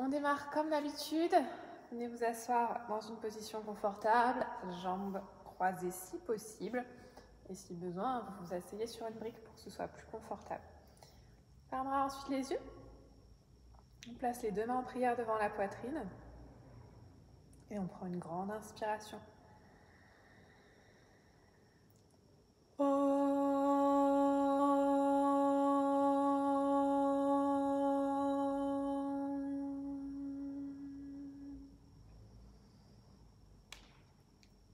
On démarre comme d'habitude. Venez vous asseoir dans une position confortable, jambes croisées si possible. Et si besoin, vous vous asseyez sur une brique pour que ce soit plus confortable. On fermera ensuite les yeux. On place les deux mains en prière devant la poitrine. Et on prend une grande inspiration.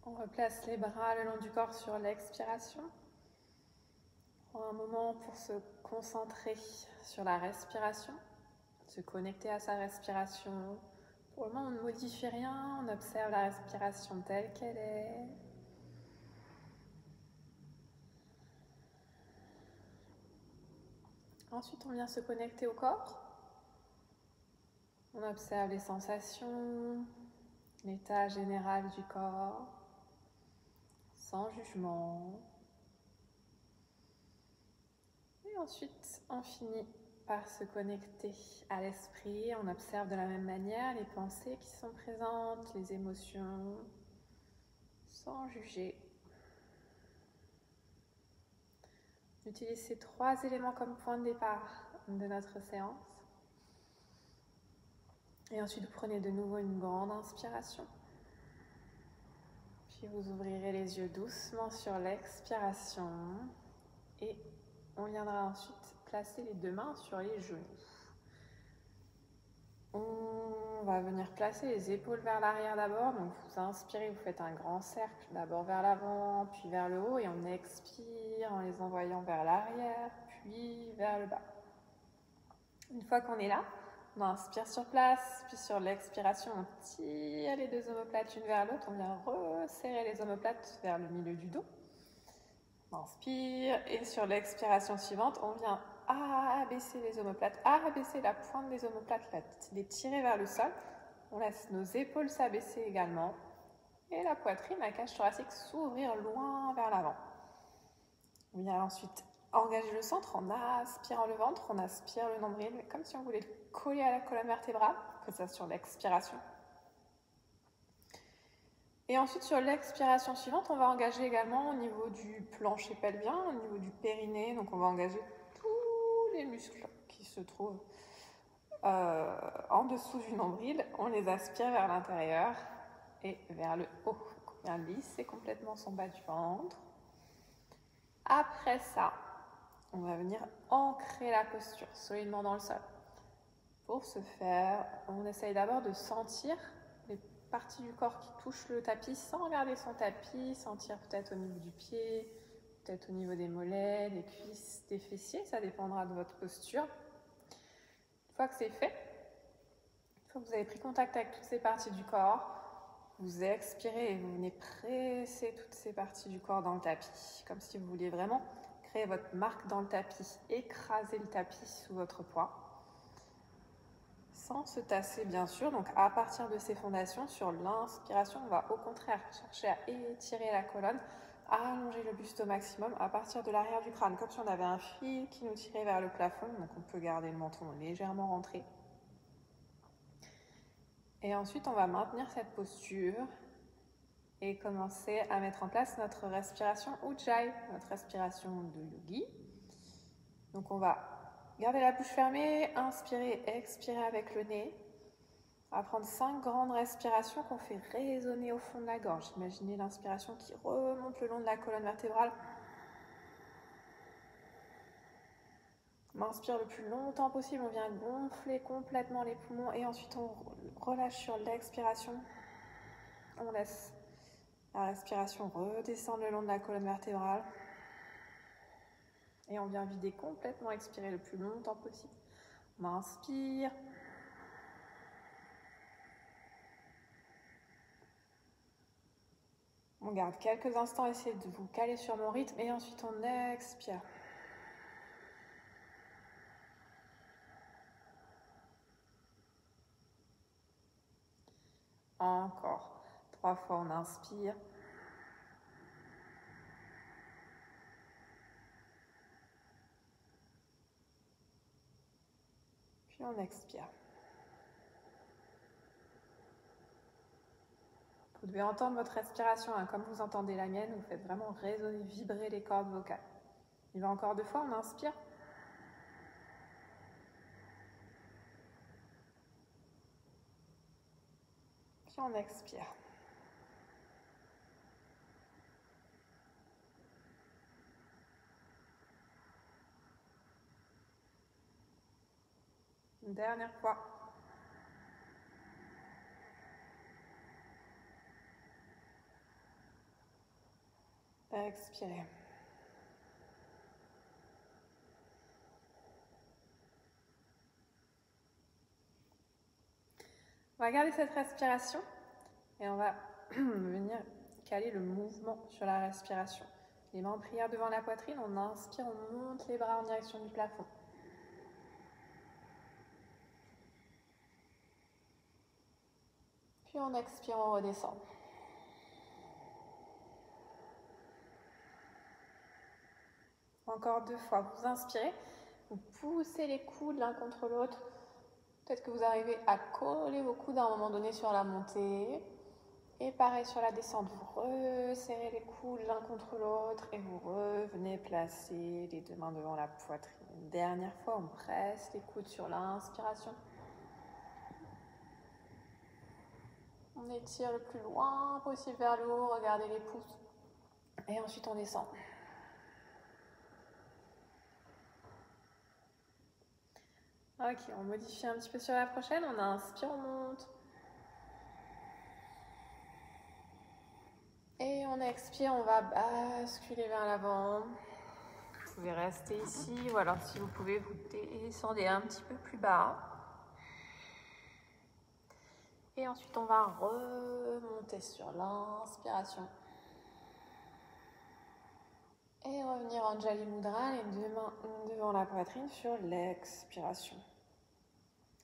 On replace les bras le long du corps sur l'expiration. On prend un moment pour se concentrer sur la respiration, se connecter à sa respiration. Pour le moment, on ne modifie rien, on observe la respiration telle qu'elle est. Ensuite, on vient se connecter au corps. On observe les sensations, l'état général du corps, sans jugement. Et ensuite, on finit par se connecter à l'esprit. On observe de la même manière les pensées qui sont présentes, les émotions, sans juger. On utilise ces trois éléments comme point de départ de notre séance. Et ensuite, vous prenez de nouveau une grande inspiration. Puis vous ouvrirez les yeux doucement sur l'expiration. Et on viendra ensuite placer les deux mains sur les genoux. On va venir placer les épaules vers l'arrière d'abord. Donc vous inspirez, vous faites un grand cercle d'abord vers l'avant, puis vers le haut. Et on expire en les envoyant vers l'arrière, puis vers le bas. Une fois qu'on est là, on inspire sur place, puis sur l'expiration, on tire les deux omoplates l'une vers l'autre. On vient resserrer les omoplates vers le milieu du dos. On inspire et sur l'expiration suivante, on vient abaisser les omoplates, abaisser la pointe des omoplates, les tirer vers le sol. On laisse nos épaules s'abaisser également et la poitrine, la cage thoracique s'ouvrir loin vers l'avant. On vient ensuite engager le centre en aspirant le ventre, on aspire le nombril, comme si on voulait le coller à la colonne vertébrale, que ça sur l'expiration. Et ensuite, sur l'expiration suivante, on va engager également au niveau du plancher pelvien, au niveau du périnée. Donc, on va engager tous les muscles qui se trouvent en dessous du nombril. On les aspire vers l'intérieur et vers le haut. On vient lisser complètement son bas du ventre. Après ça, on va venir ancrer la posture solidement dans le sol. Pour ce faire, on essaye d'abord de sentir les parties du corps qui touchent le tapis sans regarder son tapis, sentir peut-être au niveau du pied, peut-être au niveau des mollets, des cuisses, des fessiers, ça dépendra de votre posture. Une fois que c'est fait, une fois que vous avez pris contact avec toutes ces parties du corps, vous expirez et vous venez presser toutes ces parties du corps dans le tapis, comme si vous vouliez vraiment créer votre marque dans le tapis, écraser le tapis sous votre poids. Sans se tasser bien sûr, donc à partir de ces fondations, sur l'inspiration, on va au contraire chercher à étirer la colonne, à allonger le buste au maximum à partir de l'arrière du crâne, comme si on avait un fil qui nous tirait vers le plafond, donc on peut garder le menton légèrement rentré. Et ensuite, on va maintenir cette posture et commencer à mettre en place notre respiration Ujjayi, notre respiration de yogi. Donc on va garder la bouche fermée, inspirer, expirer avec le nez. On va prendre 5 grandes respirations qu'on fait résonner au fond de la gorge. Imaginez l'inspiration qui remonte le long de la colonne vertébrale. On inspire le plus longtemps possible, on vient gonfler complètement les poumons et ensuite on relâche sur l'expiration. On laisse la respiration redescendre le long de la colonne vertébrale. Et on vient vider complètement, expirer le plus longtemps possible. On inspire. On garde quelques instants, essayez de vous caler sur mon rythme et ensuite on expire. Encore 3 fois, on inspire. Puis on expire. Vous devez entendre votre respiration, hein, comme vous entendez la mienne, vous faites vraiment résonner, vibrer les cordes vocales. Il va encore 2 fois, on inspire. Puis on expire. Une dernière fois. Expirez. On va garder cette respiration et on va venir caler le mouvement sur la respiration. Les mains en prière devant la poitrine, on inspire, on monte les bras en direction du plafond. Puis on expire, on redescend. Encore 2 fois, vous inspirez, vous poussez les coudes l'un contre l'autre. Peut-être que vous arrivez à coller vos coudes à un moment donné sur la montée. Et pareil sur la descente, vous resserrez les coudes l'un contre l'autre et vous revenez placer les 2 mains devant la poitrine. Une dernière fois, on presse les coudes sur l'inspiration. On étire le plus loin possible vers le haut, regardez les pouces. Et ensuite on descend. Ok, on modifie un petit peu sur la prochaine, on inspire, on monte. Et on expire, on va basculer vers l'avant. Vous pouvez rester ici, ou alors si vous pouvez, vous descendez un petit peu plus bas. Et ensuite, on va remonter sur l'inspiration. Et revenir en Anjali Mudra, les 2 mains devant la poitrine sur l'expiration.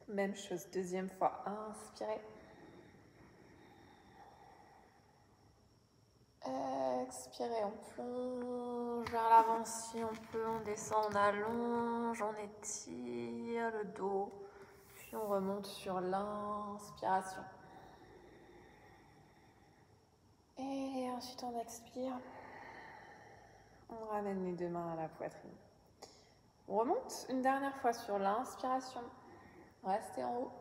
Même chose, deuxième fois, inspirez. Expirez, on plonge vers l'avant si on peut, on descend, on allonge, on étire le dos, puis on remonte sur l'inspiration. Et ensuite on expire, on ramène les 2 mains à la poitrine. On remonte une dernière fois sur l'inspiration, restez en haut.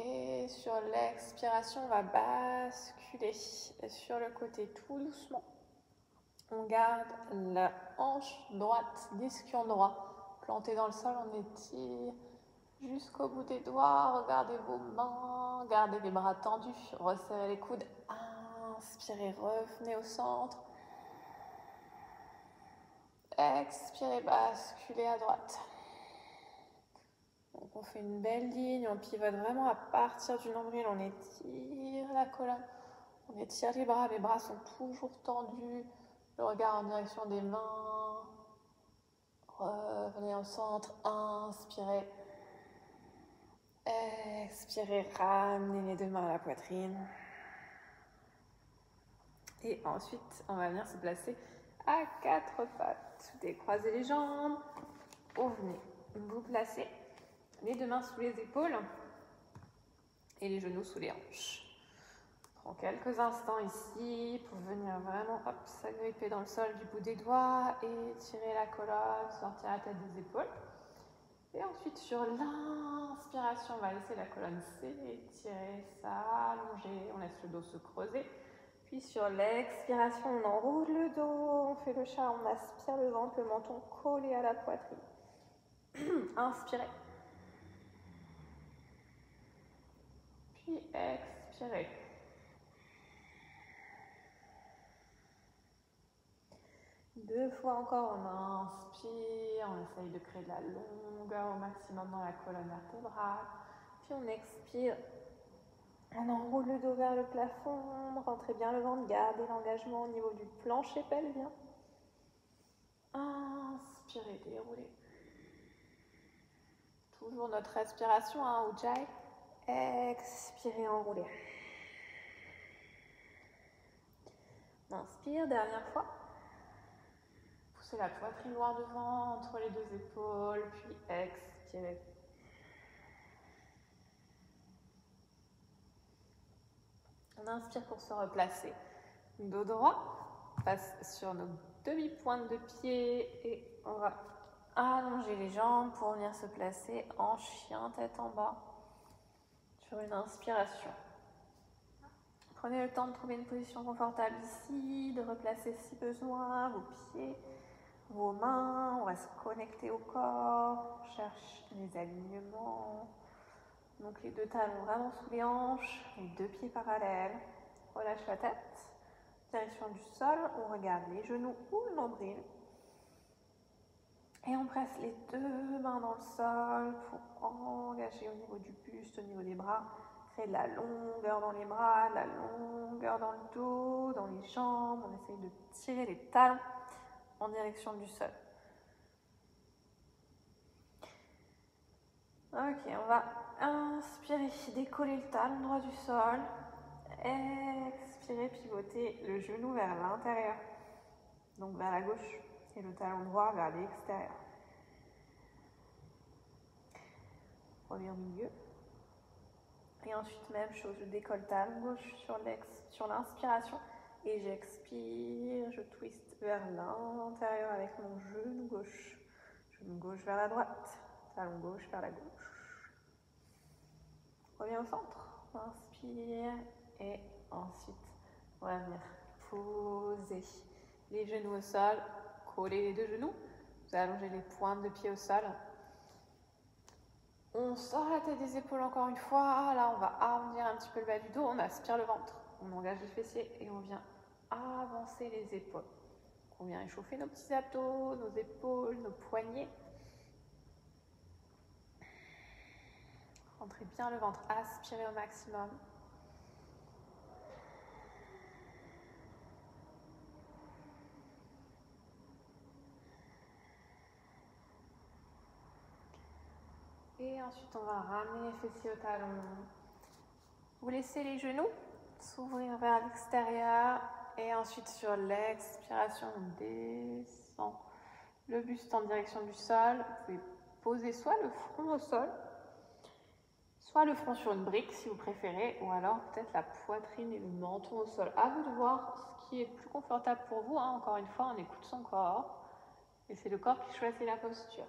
Et sur l'expiration, on va basculer sur le côté tout doucement. On garde la hanche droite, l'ischion droit planté dans le sol. On étire jusqu'au bout des doigts. Regardez vos mains, gardez les bras tendus, resserrez les coudes. Inspirez, revenez au centre. Expirez, basculez à droite. Donc on fait une belle ligne, on pivote vraiment à partir du nombril, on étire la colonne, on étire les bras sont toujours tendus, le regard en direction des mains, revenez au centre, inspirez, expirez, ramenez les 2 mains à la poitrine. Et ensuite, on va venir se placer à 4 pattes. Décroisez les jambes, vous venez vous placer. Les 2 mains sous les épaules et les genoux sous les hanches. On prend quelques instants ici pour venir vraiment s'agripper dans le sol du bout des doigts et tirer la colonne, sortir la tête des épaules. Et ensuite sur l'inspiration, on va laisser la colonne s'étirer, s'allonger, on laisse le dos se creuser. Puis sur l'expiration, on enroule le dos, on fait le chat, on aspire le ventre, le menton collé à la poitrine. Inspirez. Puis expirez. Deux fois encore, on inspire, on essaye de créer de la longueur au maximum dans la colonne vertébrale. Puis on expire, on enroule le dos vers le plafond, rentrez bien le ventre, gardez l'engagement au niveau du plancher pelvien. Inspirez, déroulez. Toujours notre respiration, Ujjayi. Expirez, enroulez. Inspire, dernière fois. Poussez la poitrine loin devant, entre les 2 épaules, puis expirez. On inspire pour se replacer. Dos droit, on passe sur nos demi-pointes de pied et on va allonger les jambes pour venir se placer en chien tête en bas sur une inspiration. Prenez le temps de trouver une position confortable ici, de replacer si besoin vos pieds, vos mains. On va se connecter au corps, on cherche les alignements. Donc les deux talons vraiment sous les hanches, les deux pieds parallèles. Relâche la tête, direction du sol, on regarde les genoux ou le nombril. Et on presse les deux mains dans le sol pour engager au niveau du buste, au niveau des bras. Créer de la longueur dans les bras, de la longueur dans le dos, dans les jambes. On essaye de tirer les talons en direction du sol. Ok, on va inspirer, décoller le talon droit du sol. Expirer, pivoter le genou vers l'intérieur, donc vers la gauche, et le talon droit vers l'extérieur. Reviens au milieu. Et ensuite, même chose, je décolle talon gauche sur l'inspiration et j'expire, je twiste vers l'intérieur avec mon genou gauche. Genou gauche vers la droite, talon gauche vers la gauche. Reviens au centre, inspire et ensuite on va venir poser les genoux au sol, coller les deux genoux. Vous allez allonger les pointes de pied au sol. On sort la tête des épaules encore une fois. Là, on va arrondir un petit peu le bas du dos. On aspire le ventre. On engage les fessiers et on vient avancer les épaules. On vient échauffer nos petits abdos, nos épaules, nos poignets. Rentrez bien le ventre, aspirez au maximum. Et ensuite, on va ramener les fessiers au talon. Vous laissez les genoux s'ouvrir vers l'extérieur. Et ensuite, sur l'expiration, on descend le buste en direction du sol. Vous pouvez poser soit le front au sol, soit le front sur une brique si vous préférez, ou alors peut-être la poitrine et le menton au sol. À vous de voir ce qui est plus confortable pour vous. Encore une fois, on écoute son corps. Et c'est le corps qui choisit la posture.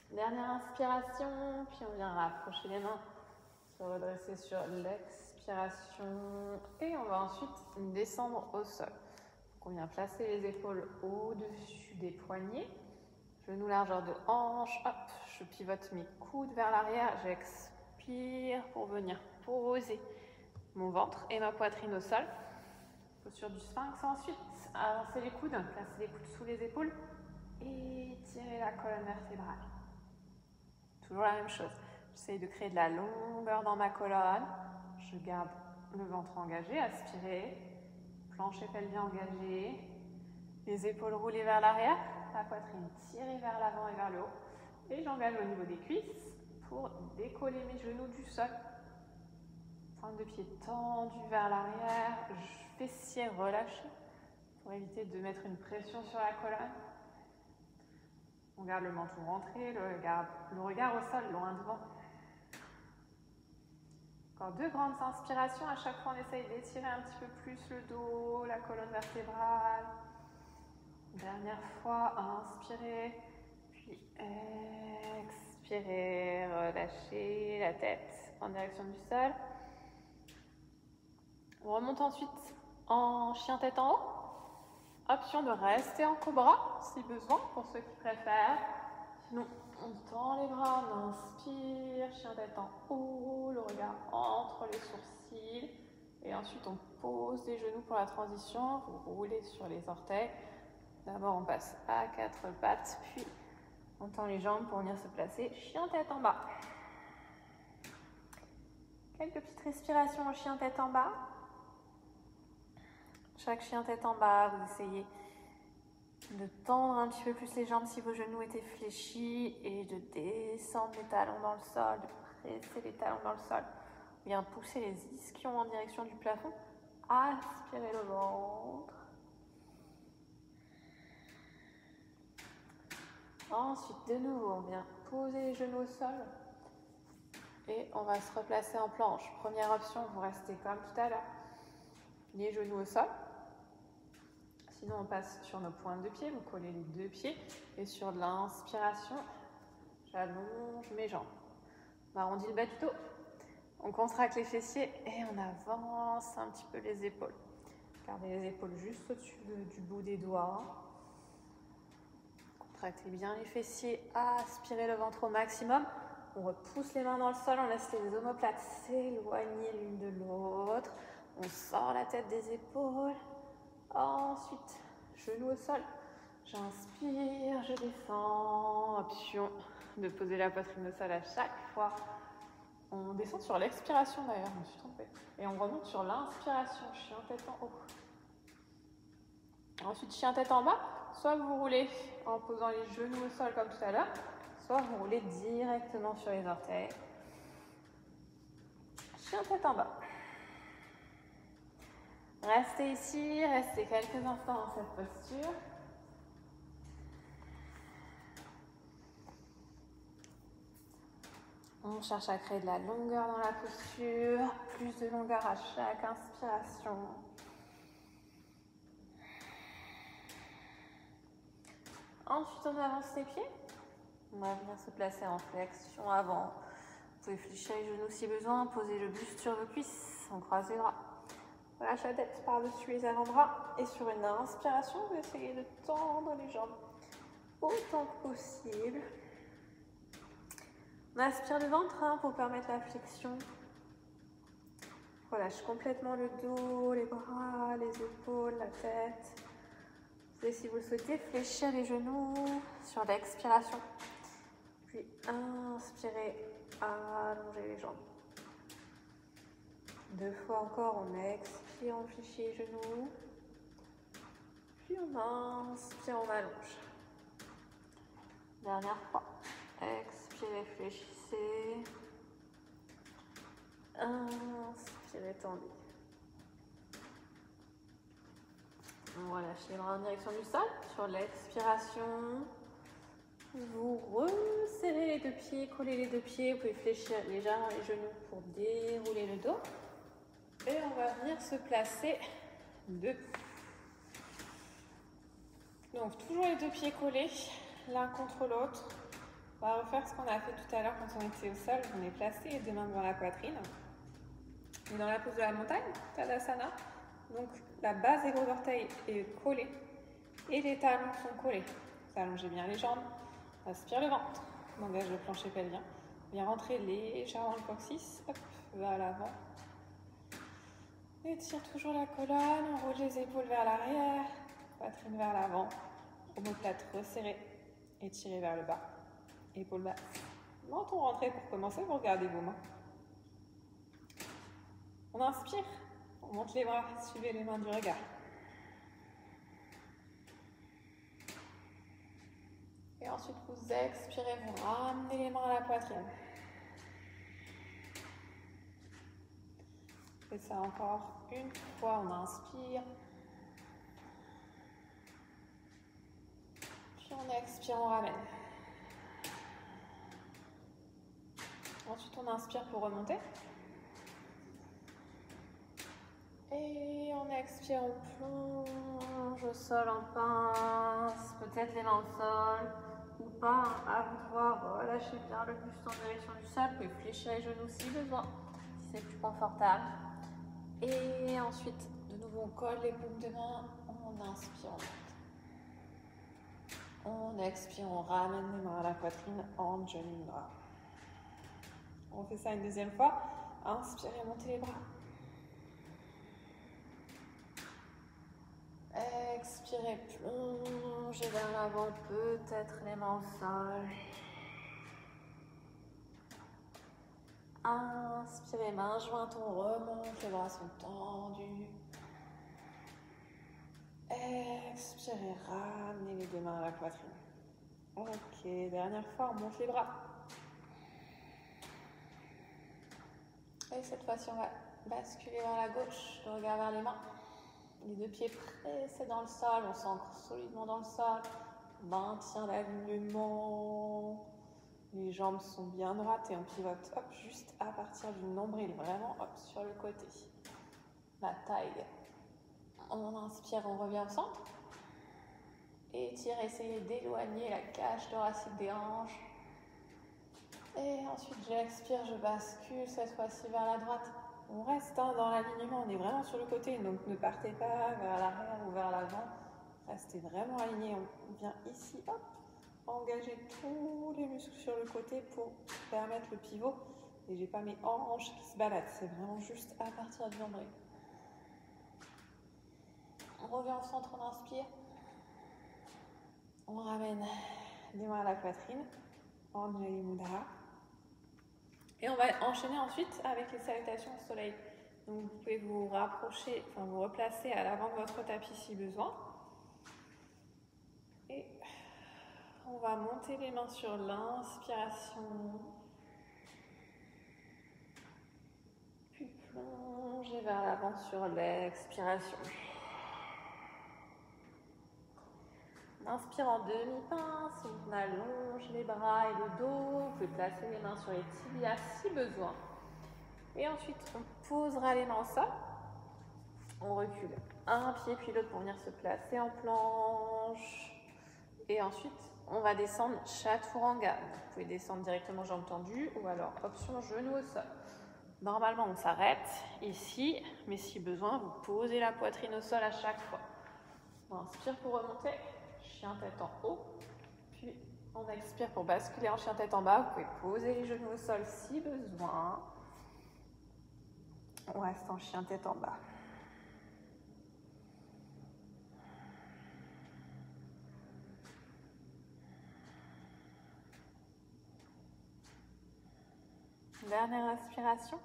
Dernière inspiration, puis on vient rapprocher les mains, se redresser sur l'expiration et on va ensuite descendre au sol. Donc on vient placer les épaules au-dessus des poignets, genoux largeur de hanche, hop, je pivote mes coudes vers l'arrière, j'expire pour venir poser mon ventre et ma poitrine au sol. Posture du sphinx ensuite, avancez les coudes, placez les coudes sous les épaules et tirez la colonne vertébrale. Toujours la même chose. J'essaye de créer de la longueur dans ma colonne. Je garde le ventre engagé, aspiré. Plancher pelvien engagé. Les épaules roulées vers l'arrière. La poitrine tirée vers l'avant et vers le haut. Et j'engage au niveau des cuisses pour décoller mes genoux du sol. Pointe de pied tendue vers l'arrière. Fessiers relâchés pour éviter de mettre une pression sur la colonne. On garde le menton rentré, le regard au sol, loin devant. Encore 2 grandes inspirations. À chaque fois, on essaye d'étirer un petit peu plus le dos, la colonne vertébrale. Dernière fois, inspirez, puis expirez, relâchez la tête en direction du sol. On remonte ensuite en chien tête en haut. Option de rester en cobra si besoin pour ceux qui préfèrent. Sinon, on tend les bras, on inspire, chien tête en haut, le regard entre les sourcils. Et ensuite, on pose les genoux pour la transition. Vous roulez sur les orteils. D'abord, on passe à 4 pattes, puis on tend les jambes pour venir se placer chien tête en bas. Quelques petites respirations au chien tête en bas. Chaque chien tête en bas, vous essayez de tendre un petit peu plus les jambes si vos genoux étaient fléchis et de descendre les talons dans le sol, de presser les talons dans le sol. Bien pousser les ischions en direction du plafond. Aspirez le ventre. Ensuite, de nouveau, on vient poser les genoux au sol. Et on va se replacer en planche. Première option, vous restez comme tout à l'heure. Les genoux au sol. Sinon, on passe sur nos pointes de pied. Vous collez les deux pieds. Et sur l'inspiration, j'allonge mes jambes. On arrondit le bas du dos. On contracte les fessiers et on avance un petit peu les épaules. Gardez les épaules juste au-dessus du bout des doigts. Contractez bien les fessiers. Aspirez le ventre au maximum. On repousse les mains dans le sol. On laisse les omoplates s'éloigner l'une de l'autre. On sort la tête des épaules. Ensuite, genoux au sol. J'inspire, je descends. Option de poser la poitrine au sol à chaque fois. On descend sur l'expiration d'ailleurs, je me suis trompée. Et on remonte sur l'inspiration, chien tête en haut. Ensuite, chien tête en bas. Soit vous roulez en posant les genoux au sol comme tout à l'heure, soit vous roulez directement sur les orteils. Chien tête en bas. Restez ici, restez quelques instants dans cette posture. On cherche à créer de la longueur dans la posture, plus de longueur à chaque inspiration. Ensuite, on avance les pieds. On va venir se placer en flexion avant. Vous pouvez fléchir les genoux si besoin, poser le buste sur vos cuisses, on croise les bras. Relâche la tête par-dessus les avant-bras. Et sur une inspiration, vous essayez de tendre les jambes autant que possible. On aspire le ventre pour permettre la flexion. Relâche complètement le dos, les bras, les épaules, la tête. Et si vous le souhaitez, fléchir les genoux sur l'expiration. Puis inspirez, allongez les jambes. 2 fois encore, on expire, on fléchit les genoux. Puis on inspire, on allonge. Dernière fois. Expirez, fléchissez. Inspirez, tendez. On relâche les bras en direction du sol. Sur l'expiration, vous resserrez les deux pieds, collez les deux pieds. Vous pouvez fléchir légèrement les genoux pour dérouler le dos. Et on va venir se placer debout. Donc toujours les deux pieds collés, l'un contre l'autre. On va refaire ce qu'on a fait tout à l'heure quand on était au sol. On est placé les deux mains devant la poitrine. Et dans la pose de la montagne, Tadasana. Donc la base des gros orteils est collée et les talons sont collés. Vous allongez bien les jambes, aspire le ventre, on engage le plancher pelvien. Bien rentrer légèrement le coccyx, hop, vers l'avant. Étire toujours la colonne, on roule les épaules vers l'arrière, poitrine vers l'avant, omoplate resserrée, étirée vers le bas, épaules basses. Menton rentré pour commencer, vous regardez vos mains. On inspire, on monte les bras, suivez les mains du regard. Et ensuite, vous expirez, vous ramenez les mains à la poitrine. Et ça encore une fois, on inspire. Puis on expire, on ramène. Ensuite, on inspire pour remonter. Et on expire, on plonge au sol en pince, peut-être les mains au sol ou pas, à vous de voir. Relâchez bien le buste en direction du sol, vous pouvez fléchir les genoux si besoin, si c'est plus confortable. Et ensuite, de nouveau, on colle les paumes de main, on inspire, on expire, on ramène les mains à la poitrine en joining bras. On fait ça une deuxième fois. Inspirez, montez les bras. Expirez, plongez vers l'avant, peut-être les mains au sol. Inspirez, main jointe, on remonte, les bras sont tendus. Expirez, ramenez les deux mains à la poitrine. Ok, dernière fois, on monte les bras. Et cette fois-ci, on va basculer vers la gauche, le regard vers les mains. Les deux pieds pressés dans le sol, on s'ancre solidement dans le sol. Maintient l'alignement. Les jambes sont bien droites et on pivote hop, juste à partir du nombril, vraiment hop, sur le côté. La taille. On inspire, on revient au centre. Étire, essayez d'éloigner la cage thoracique des hanches. Et ensuite, j'expire, je bascule cette fois-ci vers la droite. On reste dans l'alignement, on est vraiment sur le côté, donc ne partez pas vers l'arrière ou vers l'avant. Restez vraiment aligné. On vient ici, hop, engager tous les muscles sur le côté pour permettre le pivot. Et j'ai pas mes hanches qui se baladent, c'est vraiment juste à partir du nombril. On revient au centre, on inspire. On ramène les mains à la poitrine, Anjali Mudra. Et on va enchaîner ensuite avec les salutations au soleil. Donc vous pouvez vous rapprocher, vous replacer à l'avant de votre tapis si besoin. Et on va monter les mains sur l'inspiration. Puis plonger vers l'avant sur l'expiration. On inspire en demi-pince, on allonge les bras et le dos. Vous pouvez placer les mains sur les tibias si besoin. Et ensuite, on posera les mains au sol. On recule un pied puis l'autre pour venir se placer en planche. Et ensuite, on va descendre Chaturanga. Vous pouvez descendre directement jambes tendues ou alors option genou au sol. Normalement, on s'arrête ici, mais si besoin, vous posez la poitrine au sol à chaque fois. On inspire pour remonter, chien tête en haut. Puis, on expire pour basculer en chien tête en bas. Vous pouvez poser les genoux au sol si besoin. On reste en chien tête en bas. Dernière inspiration.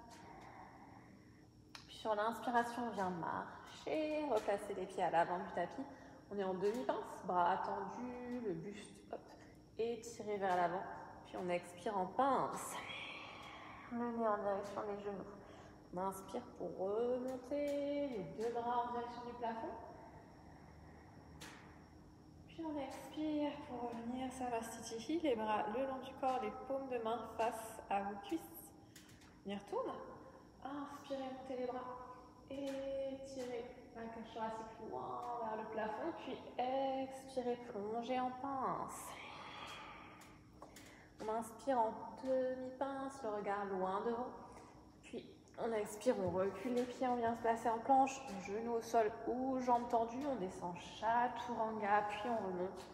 Puis sur l'inspiration, on vient marcher, replacer les pieds à l'avant du tapis. On est en demi-pince, bras tendus, le buste, hop, étiré vers l'avant. Puis on expire en pince. Le nez en direction des genoux. On inspire pour remonter les deux bras en direction du plafond. Puis on expire pour revenir Savastitihi, les bras le long du corps, les paumes de main face à vos cuisses. On y retourne. Inspirez, montez les bras. Étirez la cage thoracique loin vers le plafond. Puis expirez, plongez en pince. On inspire en demi-pince, le regard loin devant. Puis on expire, on recule les pieds, on vient se placer en planche, genoux au sol ou jambes tendues. On descend Chaturanga, puis on remonte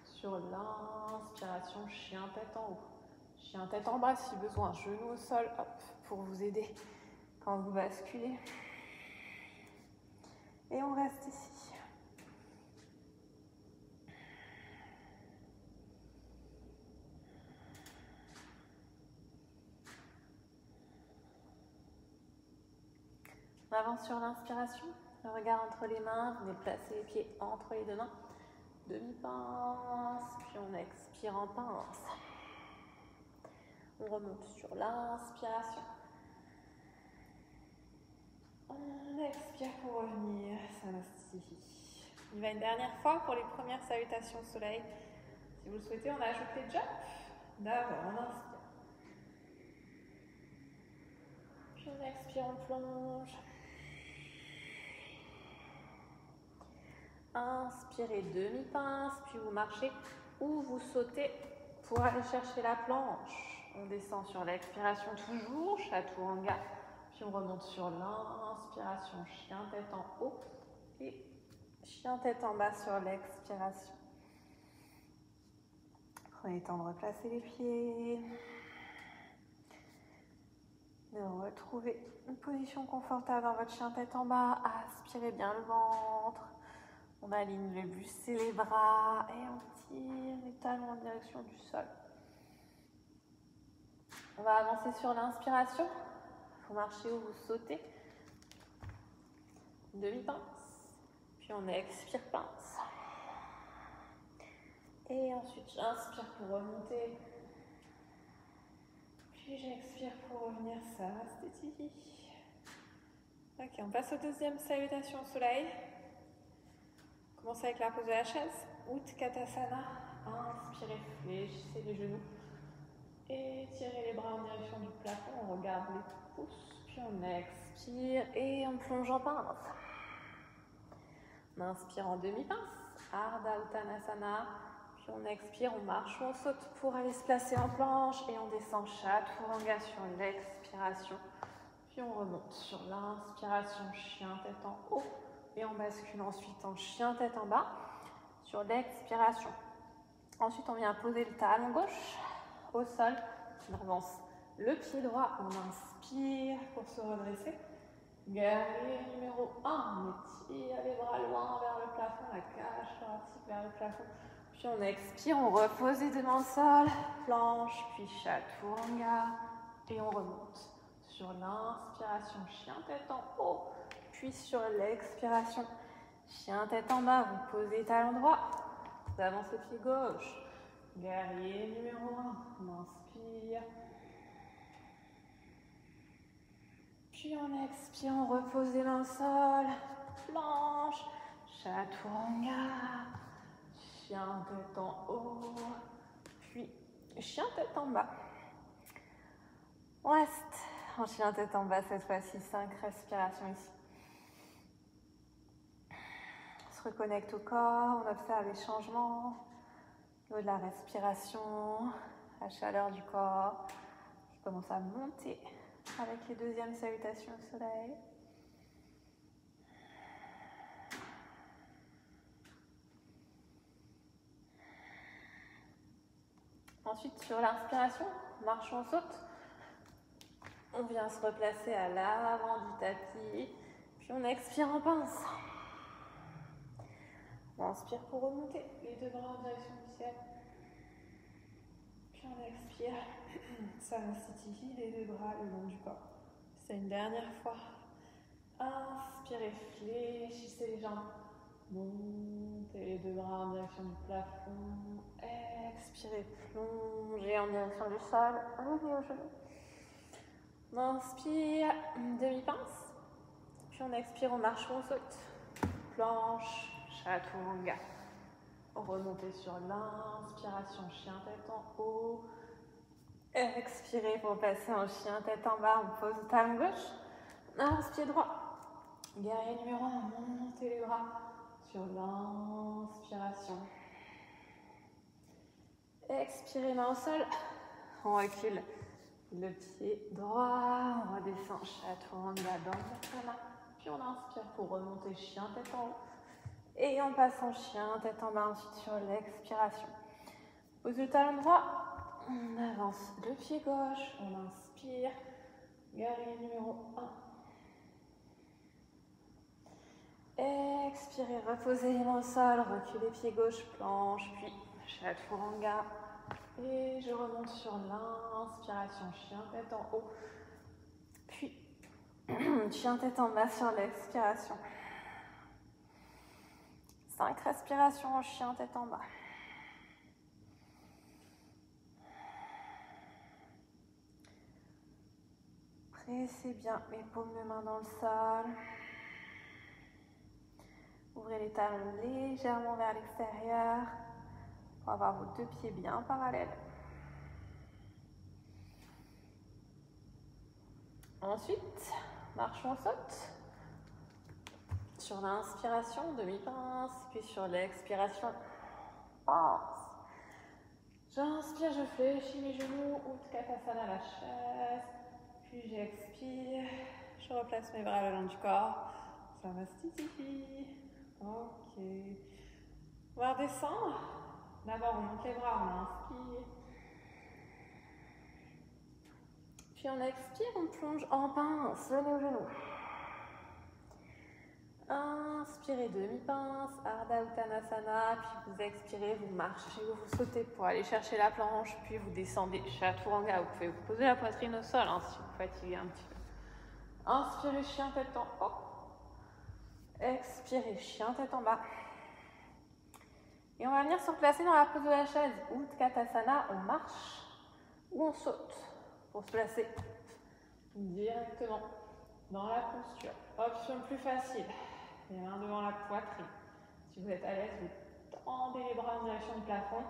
sur l'inspiration, chien tête en haut. Chien tête en bas si besoin, genoux au sol, hop, pour vous aider quand vous basculez. Et on reste ici. On avance sur l'inspiration, le regard entre les mains, vous venez placer les pieds entre les deux mains. Demi-pince, puis on expire en pince. On remonte sur l'inspiration. On expire pour revenir, Samastiti. Il va une dernière fois pour les premières salutations au soleil. Si vous le souhaitez, on ajoute les jumps. D'abord, on inspire. Puis on expire, on plonge. Inspirez demi-pince, puis vous marchez ou vous sautez pour aller chercher la planche. On descend sur l'expiration toujours, Chaturanga. Puis on remonte sur l'inspiration, chien tête en haut et chien tête en bas sur l'expiration. Prenez le temps de replacer les pieds, de retrouver une position confortable dans votre chien tête en bas. Aspirez bien le ventre. On aligne le buste et les bras et on tire les talons en direction du sol. On va avancer sur l'inspiration. Vous marchez ou vous sautez. Demi-pince. Puis on expire pince. Et ensuite j'inspire pour remonter. Puis Puis j'expire pour revenir, Sarastiti. Ok, on passe aux deuxième salutation au soleil. On commence avec la pose de la chaise. Utkatasana. Inspirez, fléchissez les genoux. Étirez les bras en direction du plafond. On regarde les pouces. Puis on expire et on plonge en pince. On inspire en demi-pince. Ardha Uttanasana. Puis on expire, on marche ou on saute pour aller se placer en planche. Et on descend Chaturanga sur l'expiration. Puis on remonte sur l'inspiration, chien tête en haut. Et on bascule ensuite en chien tête en bas sur l'expiration. Ensuite, on vient poser le talon gauche au sol. On avance le pied droit. On inspire pour se redresser. Guerrier numéro 1. On étire les bras loin vers le plafond, la cage thoracique vers le plafond. Puis on expire, on repose les deux mains au sol. Planche, puis Chaturanga. Et on remonte. Sur l'inspiration, chien tête en haut, puis sur l'expiration, chien tête en bas, vous posez talon droit, vous avancez pied gauche, guerrier numéro 1, on inspire, puis on expire, on repose les mains au sol, planche, Chaturanga, chien tête en haut, puis chien tête en bas. On reste en chien tête en bas cette fois-ci, 5 respirations ici. On se reconnecte au corps, on observe les changements au niveau de la respiration, la chaleur du corps qui commence à monter avec les deuxièmes salutations au soleil. Ensuite, sur l'inspiration, marche on saute. On vient se replacer à l'avant du tapis, puis on expire en pince. On inspire pour remonter les deux bras en direction du ciel. Puis on expire, Sarastiti, les deux bras le long du corps. C'est une dernière fois. Inspirez, fléchissez les jambes. Montez les deux bras en direction du plafond. Expirez, plongez en direction du sol. Levez aux genoux. On inspire, demi-pince, puis on expire, on marche, on saute, planche, Chaturanga. Remontez sur l'inspiration, chien tête en haut, expirez pour passer en chien tête en bas, on pose le talon gauche, inspire droit, guerrier numéro 1, montez les bras sur l'inspiration, expirez main au sol, on recule. Le pied droit, on redescend Chaturanga dans le main. Puis on inspire pour remonter chien tête en haut. Et on passe en chien tête en bas ensuite sur l'expiration. Pose le talon droit, on avance le pied gauche, on inspire. Guerrier numéro 1. Expirez, reposez les mains au sol, reculez pied gauche, planche, puis Chaturanga. Et je remonte sur l'inspiration, chien tête en haut, puis chien tête en bas sur l'expiration. 5 respirations en chien tête en bas. Pressez bien les paumes de main dans le sol. Ouvrez les talons légèrement vers l'extérieur. Pour avoir vos deux pieds bien parallèles. Ensuite, marche on saute. Sur l'inspiration, demi-pince, puis sur l'expiration, pince. J'inspire, je fléchis mes genoux, Utkatasana la chaise, puis j'expire, je replace mes bras le long du corps. Sarastiti. Ok. On va redescendre. D'abord, on monte les bras, on inspire. Puis on expire, on plonge en pince, venez aux genoux. Inspirez, demi-pince, Ardha Uttanasana, puis vous expirez, vous marchez ou vous sautez pour aller chercher la planche, puis vous descendez Chaturanga. Vous pouvez vous poser la poitrine au sol si vous fatiguez un petit peu. Inspirez, chien tête en haut. Expirez, chien tête en bas. Et on va venir se replacer dans la pose de la chaise. Utkatasana, on marche ou on saute. pour se placer directement dans la posture. Option plus facile, les mains devant la poitrine. Si vous êtes à l'aise, vous tendez les bras en direction du plafond.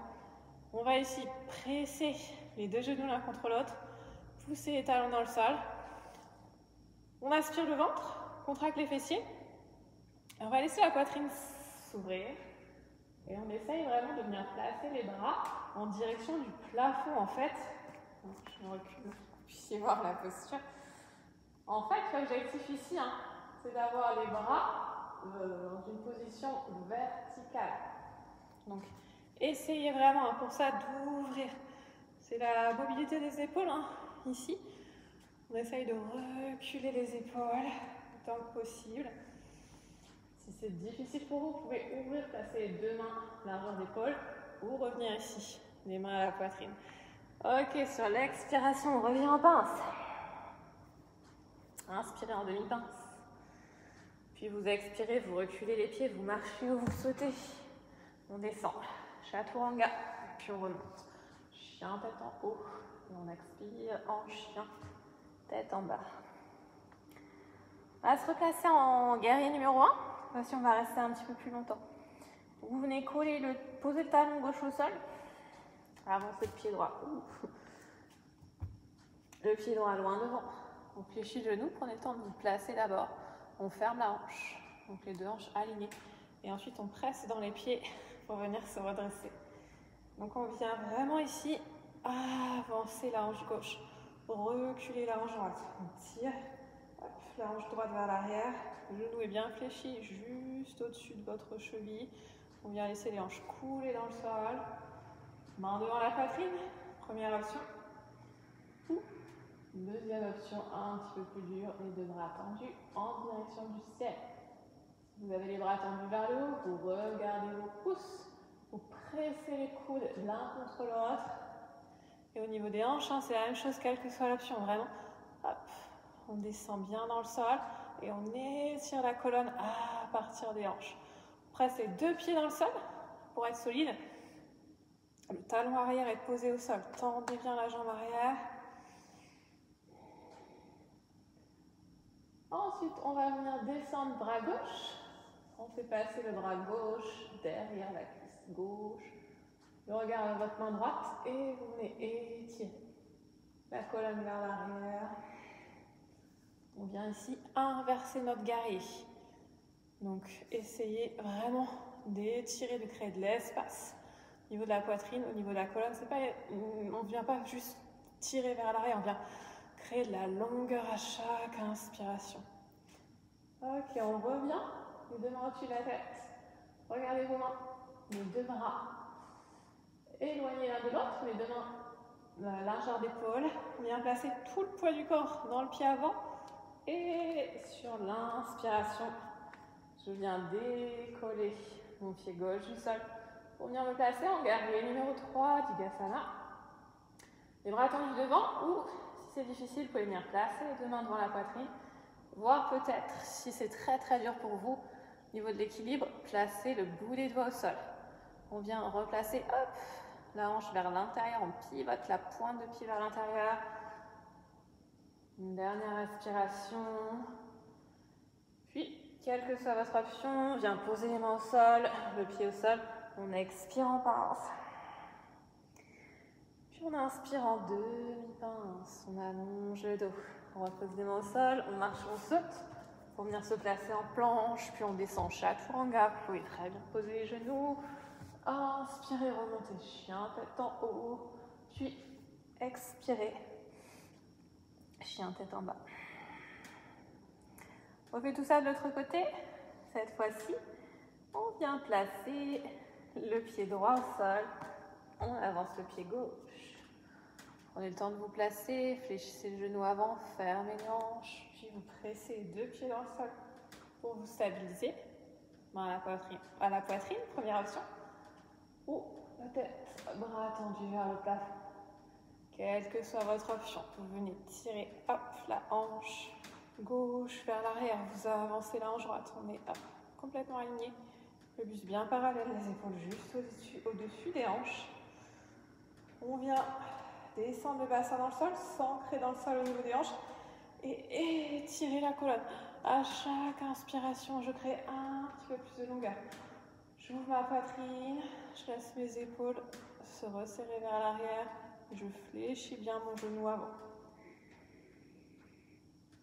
On va ici presser les deux genoux l'un contre l'autre, pousser les talons dans le sol. On aspire le ventre, contracte les fessiers. Et on va laisser la poitrine s'ouvrir. Et on essaye vraiment de venir placer les bras en direction du plafond en fait. Je me recule pour que vous puissiez voir la posture. En fait, l'objectif ici, c'est d'avoir les bras dans une position verticale. Donc, essayez vraiment pour ça d'ouvrir. C'est la mobilité des épaules, ici. On essaye de reculer les épaules autant que possible. Si c'est difficile pour vous, vous pouvez ouvrir, placer les deux mains largeur d'épaule ou revenir ici, les mains à la poitrine. Ok, sur l'expiration, on revient en pince. Inspirez en demi-pince. Puis vous expirez, vous reculez les pieds, vous marchez ou vous sautez. On descend. Chaturanga. Puis on remonte. Chien, tête en haut. Et on expire en chien, tête en bas. On va se replacer en guerrier numéro 1. Voici, on va rester un petit peu plus longtemps. Vous venez poser le talon gauche au sol. Avancez le pied droit. Le pied droit loin devant. On fléchit le genou, prenez le temps de vous placer d'abord. On ferme la hanche, donc les deux hanches alignées. Et ensuite, on presse dans les pieds pour venir se redresser. Donc, on vient vraiment ici avancer la hanche gauche, reculer la hanche droite. On tire la hanche droite vers l'arrière. Le genou est bien fléchi, juste au-dessus de votre cheville. On vient laisser les hanches couler dans le sol. Main devant la poitrine, première option. Deuxième option, un petit peu plus dur, les deux bras tendus en direction du ciel. Vous avez les bras tendus vers le haut, vous regardez vos pouces, vous pressez les coudes l'un contre l'autre. Et au niveau des hanches, c'est la même chose, quelle que soit l'option, vraiment. Hop, on descend bien dans le sol et on étire la colonne à partir des hanches. On presse les deux pieds dans le sol pour être solide. Le talon arrière est posé au sol, tendez bien la jambe arrière. Ensuite, on va venir descendre bras gauche. On fait passer le bras gauche derrière la cuisse gauche. Le regard vers votre main droite et vous venez étirer la colonne vers l'arrière. On vient ici inverser notre guerrier. Donc, essayez vraiment d'étirer, de créer de l'espace. Au niveau de la poitrine, au niveau de la colonne, on ne vient pas juste tirer vers l'arrière, on vient créer de la longueur à chaque inspiration. Ok, on revient. Les deux mains au-dessus de la tête. Regardez vos mains. Les deux bras éloignés l'un de l'autre. Les deux mains, largeur d'épaule. On vient placer tout le poids du corps dans le pied avant. Et sur l'inspiration, je viens décoller mon pied gauche du sol pour venir me placer en guerrier numéro 3 d'Igasana. Les bras tendus devant ou, si c'est difficile, vous pouvez venir placer les deux mains devant la poitrine. Voire peut-être, si c'est très très dur pour vous, au niveau de l'équilibre, placez le bout des doigts au sol. On vient replacer, la hanche vers l'intérieur, on pivote la pointe de pied vers l'intérieur. Une dernière respiration. Puis, quelle que soit votre option, on vient poser les mains au sol, le pied au sol. On expire en pince. Puis on inspire en demi-pince. On allonge le dos. On repose les mains au sol, on marche, on saute pour venir se placer en planche, puis on descend chaturanga. Vous pouvez très bien poser les genoux. Inspirez, remontez, chien, tête en haut. Puis expirez, chien, tête en bas. On fait tout ça de l'autre côté. Cette fois-ci, on vient placer le pied droit au sol. On avance le pied gauche. Prenez le temps de vous placer, fléchissez le genou avant, fermez les hanches, puis vous pressez les deux pieds dans le sol pour vous stabiliser. Main à la poitrine, première option. Ou la tête, bras tendus vers le plafond. Quelle que soit votre option, vous venez tirer la hanche gauche vers l'arrière, vous avancez la hanche droite, on est complètement aligné. Le buste bien parallèle, les épaules juste au-dessus des hanches. On vient descendre le bassin dans le sol, s'ancrer dans le sol au niveau des hanches et étirer la colonne. À chaque inspiration, je crée un petit peu plus de longueur. J'ouvre ma poitrine, je laisse mes épaules se resserrer vers l'arrière. Je fléchis bien mon genou avant.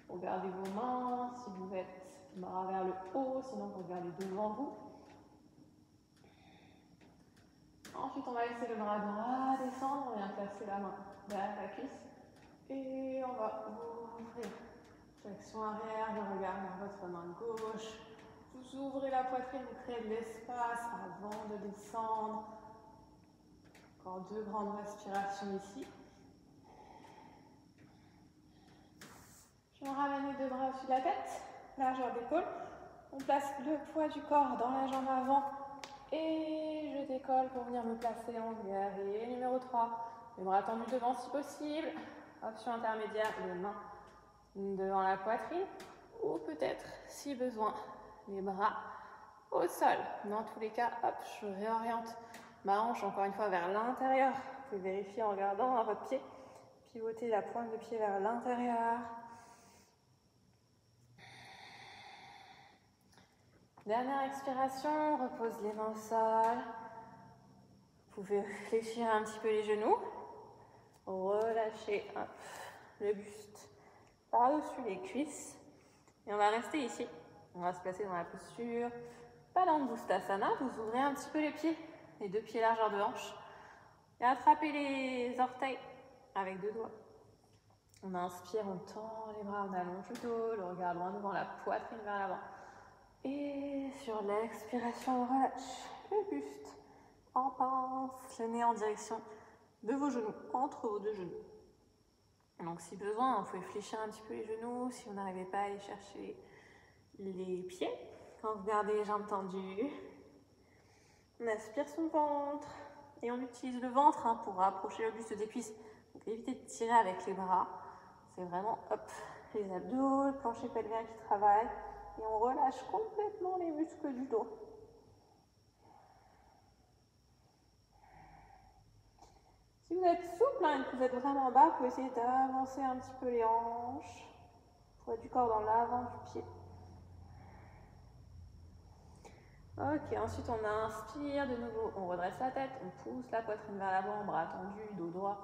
Regardez vos mains, si vous êtes bras vers le haut, sinon regardez devant vous. Ensuite, on va laisser le bras droit descendre, on vient placer la main derrière la cuisse et on va ouvrir. Flexion arrière, je regarde vers votre main gauche. Vous ouvrez la poitrine, vous créez de l'espace avant de descendre. Encore 2 grandes respirations ici. Je me ramène les 2 bras au-dessus de la tête, largeur d'épaule. On place le poids du corps dans la jambe avant et je décolle pour venir me placer en guerrier numéro 3. Les bras tendus devant si possible. Option intermédiaire, les mains devant la poitrine ou peut-être, si besoin, les bras au sol. Dans tous les cas, hop, je réoriente ma hanche encore une fois vers l'intérieur. Vous pouvez vérifier en regardant à votre pied. Pivotez la pointe de pied vers l'intérieur. Dernière expiration, repose les mains au sol. Vous pouvez fléchir un petit peu les genoux. Relâchez hop, le buste par-dessus les cuisses. Et on va rester ici. On va se placer dans la posture Balandustasana. Vous ouvrez un petit peu les pieds, les 2 pieds largeur de hanche. Et attrapez les orteils avec 2 doigts. On inspire, on tend les bras, on allonge le dos, le regard loin devant, la poitrine vers l'avant. Et sur l'expiration, on relâche le buste en pince, le nez en direction de vos genoux, entre vos 2 genoux. Donc si besoin, vous pouvez fléchir un petit peu les genoux si vous n'arrivez pas à aller chercher les pieds. Quand vous gardez les jambes tendues, on aspire son ventre et on utilise le ventre pour rapprocher le buste des cuisses. Donc évitez de tirer avec les bras. C'est vraiment hop, les abdos, le plancher pelvien qui travaille. Et on relâche complètement les muscles du dos. Si vous êtes souple et que vous êtes vraiment bas, vous pouvez essayer d'avancer un petit peu les hanches. Poids du corps dans l'avant du pied. Ok, ensuite on inspire de nouveau, on redresse la tête, on pousse la poitrine vers l'avant, bras tendus, dos droit.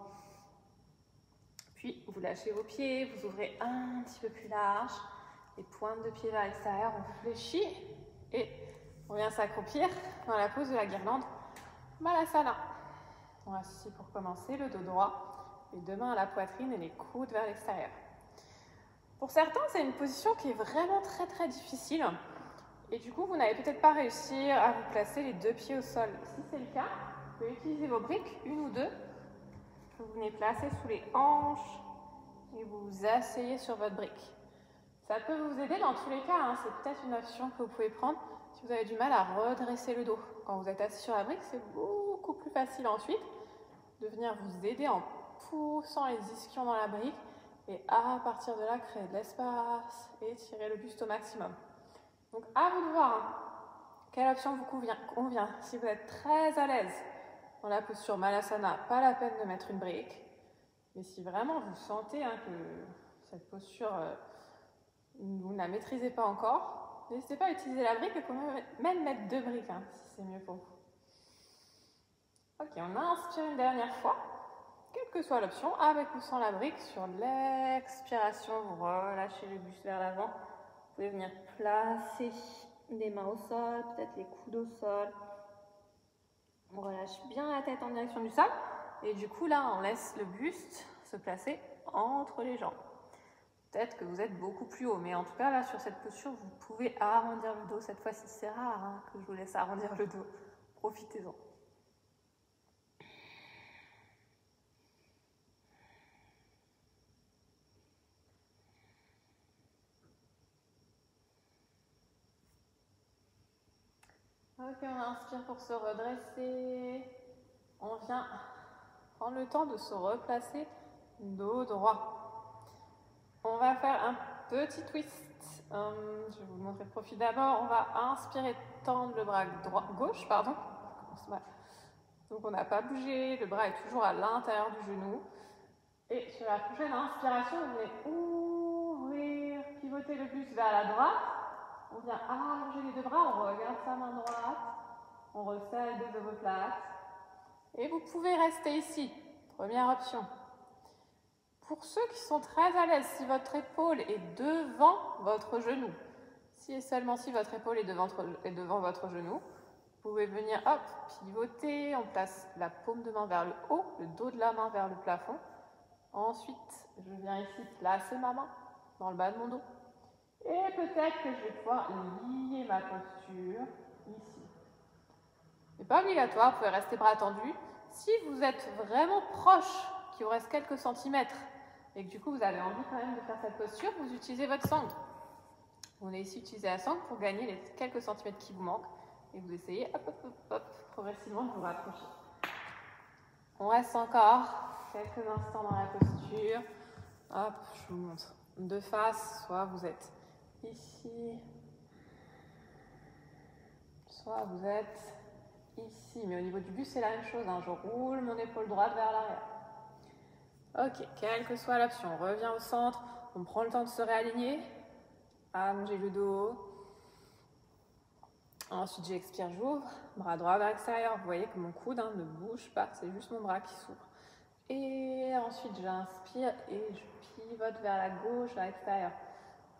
Puis vous lâchez vos pieds, vous ouvrez un petit peu plus large. Les pointes de pied vers l'extérieur, on fléchit et on vient s'accroupir dans la pose de la guirlande Malasana. On reste ici pour commencer, le dos droit, les 2 mains à la poitrine et les coudes vers l'extérieur. Pour certains, c'est une position qui est vraiment très difficile et du coup, vous n'allez peut-être pas réussir à vous placer les 2 pieds au sol. Si c'est le cas, vous pouvez utiliser vos briques, 1 ou 2, que vous venez placer sous les hanches et vous vous asseyez sur votre brique. Ça peut vous aider dans tous les cas, c'est peut-être une option que vous pouvez prendre si vous avez du mal à redresser le dos. Quand vous êtes assis sur la brique, c'est beaucoup plus facile ensuite de venir vous aider en poussant les ischions dans la brique et à partir de là, créer de l'espace et tirer le buste au maximum. Donc à vous de voir quelle option vous convient. Si vous êtes très à l'aise dans la posture Malasana, pas la peine de mettre une brique. Mais si vraiment vous sentez que cette posture... vous ne la maîtrisez pas encore, n'hésitez pas à utiliser la brique et vous pouvez même mettre 2 briques si c'est mieux pour vous. Ok, on inspire une dernière fois, quelle que soit l'option, avec ou sans la brique. Sur l'expiration, vous relâchez le buste vers l'avant. Vous pouvez venir placer les mains au sol, peut-être les coudes au sol. On relâche bien la tête en direction du sol. Et du coup, là, on laisse le buste se placer entre les jambes. Peut-être que vous êtes beaucoup plus haut, mais en tout cas, là, sur cette posture, vous pouvez arrondir le dos. Cette fois-ci, c'est rare que je vous laisse arrondir le dos. Profitez-en. Ok, on inspire pour se redresser. On vient prendre le temps de se replacer dos droit. On va faire un petit twist. Je vais vous montrer le profil d'abord. On va inspirer, tendre le bras gauche. Donc on n'a pas bougé. Le bras est toujours à l'intérieur du genou. sur la prochaine inspiration, vous venez ouvrir, pivoter le buste vers la droite. On vient allonger les deux bras, on regarde sa main droite. On resserre les deux omoplates. Et vous pouvez rester ici. Première option. Pour ceux qui sont très à l'aise, si votre épaule est devant votre genou, si et seulement si votre épaule est devant votre genou, vous pouvez venir, hop, pivoter. On place la paume de main vers le haut, le dos de la main vers le plafond. Ensuite, je viens ici placer ma main dans le bas de mon dos. Et peut-être que je vais pouvoir lier ma posture ici. Ce n'est pas obligatoire, vous pouvez rester bras tendus. Si vous êtes vraiment proche, qu'il vous reste quelques centimètres, et que du coup vous avez envie quand même de faire cette posture, vous utilisez votre sangle. Vous venez ici utiliser la sangle pour gagner les quelques centimètres qui vous manquent, et vous essayez, hop, hop, hop, hop, progressivement de vous rapprocher. On reste encore quelques instants dans la posture. Hop, je vous montre de face, soit vous êtes ici, soit vous êtes ici, mais au niveau du buste, c'est la même chose. Hein. Je roule mon épaule droite vers l'arrière. Ok, quelle que soit l'option, on revient au centre, on prend le temps de se réaligner, allonger le dos. Ensuite, j'expire, j'ouvre, bras droit vers l'extérieur. Vous voyez que mon coude ne bouge pas, c'est juste mon bras qui s'ouvre. Et ensuite, j'inspire et je pivote vers la gauche, vers l'extérieur.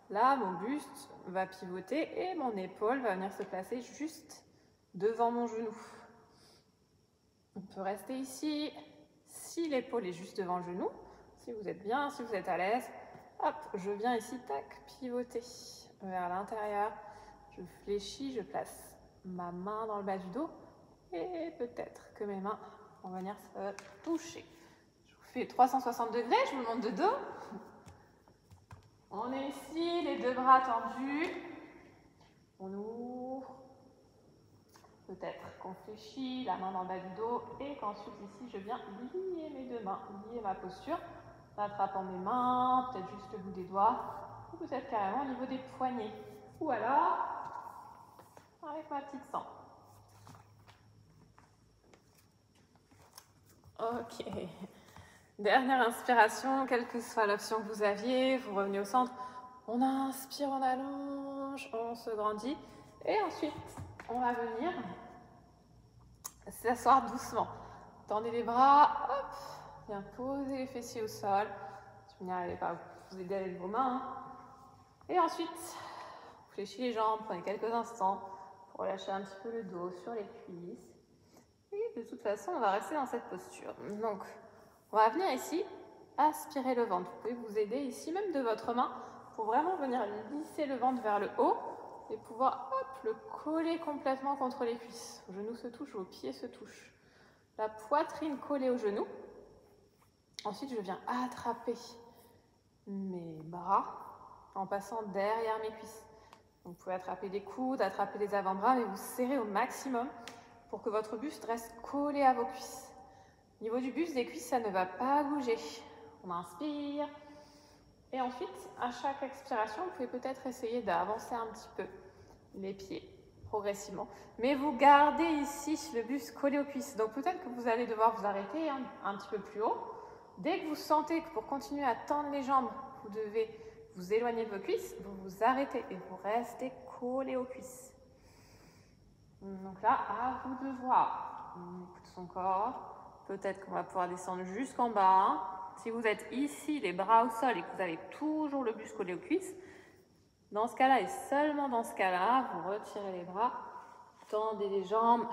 Là, mon buste va pivoter et mon épaule va venir se placer juste devant mon genou. On peut rester ici. Si l'épaule est juste devant le genou, si vous êtes bien, si vous êtes à l'aise, hop, je viens ici, tac, pivoter vers l'intérieur. Je fléchis, je place ma main dans le bas du dos et peut-être que mes mains vont venir se toucher. Je vous fais 360 degrés, je vous montre de dos. On est ici, les deux bras tendus. On ouvre. Peut-être qu'on fléchit, la main dans le bas du dos et qu'ensuite ici, je viens lier mes deux mains, lier ma posture, en attrapant mes mains, peut-être juste le bout des doigts, ou peut-être carrément au niveau des poignets. Ou alors, avec ma petite sangle. Ok. Dernière inspiration, quelle que soit l'option que vous aviez, vous revenez au centre. On inspire, on allonge, on se grandit. Et ensuite, on va venir s'asseoir doucement. Tendez les bras, hop, bien poser les fessiers au sol. Si vous n'y arrivez pas, vous aider avec vos mains. Et ensuite, fléchissez les jambes, prenez quelques instants pour relâcher un petit peu le dos sur les cuisses. Et de toute façon, on va rester dans cette posture. Donc, on va venir ici, aspirer le ventre. Vous pouvez vous aider ici, même de votre main, pour vraiment venir lisser le ventre vers le haut et pouvoir, hop, le coller complètement contre les cuisses. Vos genoux se touchent, vos pieds se touchent. La poitrine collée au genou. Ensuite, je viens attraper mes bras en passant derrière mes cuisses. Donc, vous pouvez attraper les coudes, attraper les avant-bras, mais vous serrez au maximum pour que votre buste reste collé à vos cuisses. Au niveau du buste, des cuisses, ça ne va pas bouger. On inspire. Et ensuite, à chaque expiration, vous pouvez peut-être essayer d'avancer un petit peu les pieds progressivement. Mais vous gardez ici le buste collé aux cuisses. Donc peut-être que vous allez devoir vous arrêter un petit peu plus haut. Dès que vous sentez que pour continuer à tendre les jambes, vous devez vous éloigner de vos cuisses, vous vous arrêtez et vous restez collé aux cuisses. Donc là, à vous de voir. On écoute son corps. Peut-être qu'on va pouvoir descendre jusqu'en bas. Si vous êtes ici, les bras au sol et que vous avez toujours le buste collé aux cuisses, dans ce cas-là et seulement dans ce cas-là, vous retirez les bras, tendez les jambes.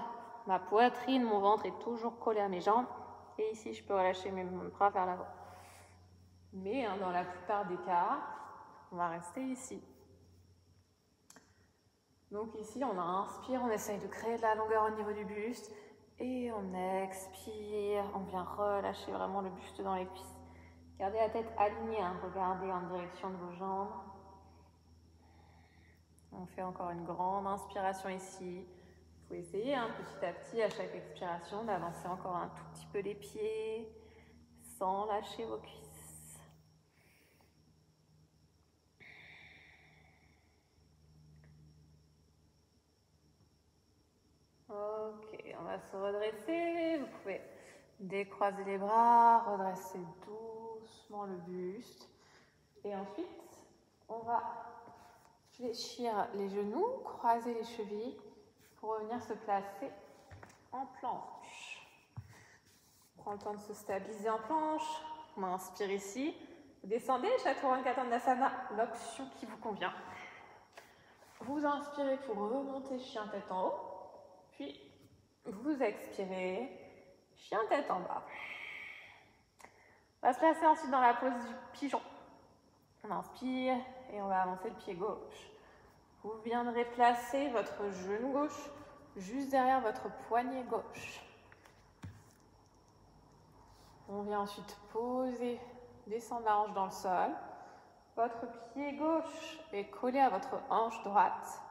Ma poitrine, mon ventre est toujours collé à mes jambes. Et ici, je peux relâcher mes bras vers l'avant. Mais dans la plupart des cas, on va rester ici. Donc ici, on inspire, on essaye de créer de la longueur au niveau du buste. Et on expire, on vient relâcher vraiment le buste dans les cuisses. Gardez la tête alignée, regardez en direction de vos jambes. On fait encore une grande inspiration ici. Vous pouvez essayer petit à petit, à chaque expiration, d'avancer encore un tout petit peu les pieds, sans lâcher vos cuisses. Ok, on va se redresser. Vous pouvez décroiser les bras, redresser doucement doucement le buste. Et ensuite, on va fléchir les genoux, croiser les chevilles pour revenir se placer en planche. On prend le temps de se stabiliser en planche. On inspire ici. Vous descendez, Chaturanga Tandasana, l'option qui vous convient. Vous inspirez pour remonter chien tête en haut. Puis, vous expirez, chien tête en bas. On va se placer ensuite dans la pose du pigeon. On inspire et on va avancer le pied gauche. Vous viendrez placer votre genou gauche juste derrière votre poignet gauche. On vient ensuite poser, descendre la hanche dans le sol. Votre pied gauche est collé à votre hanche droite.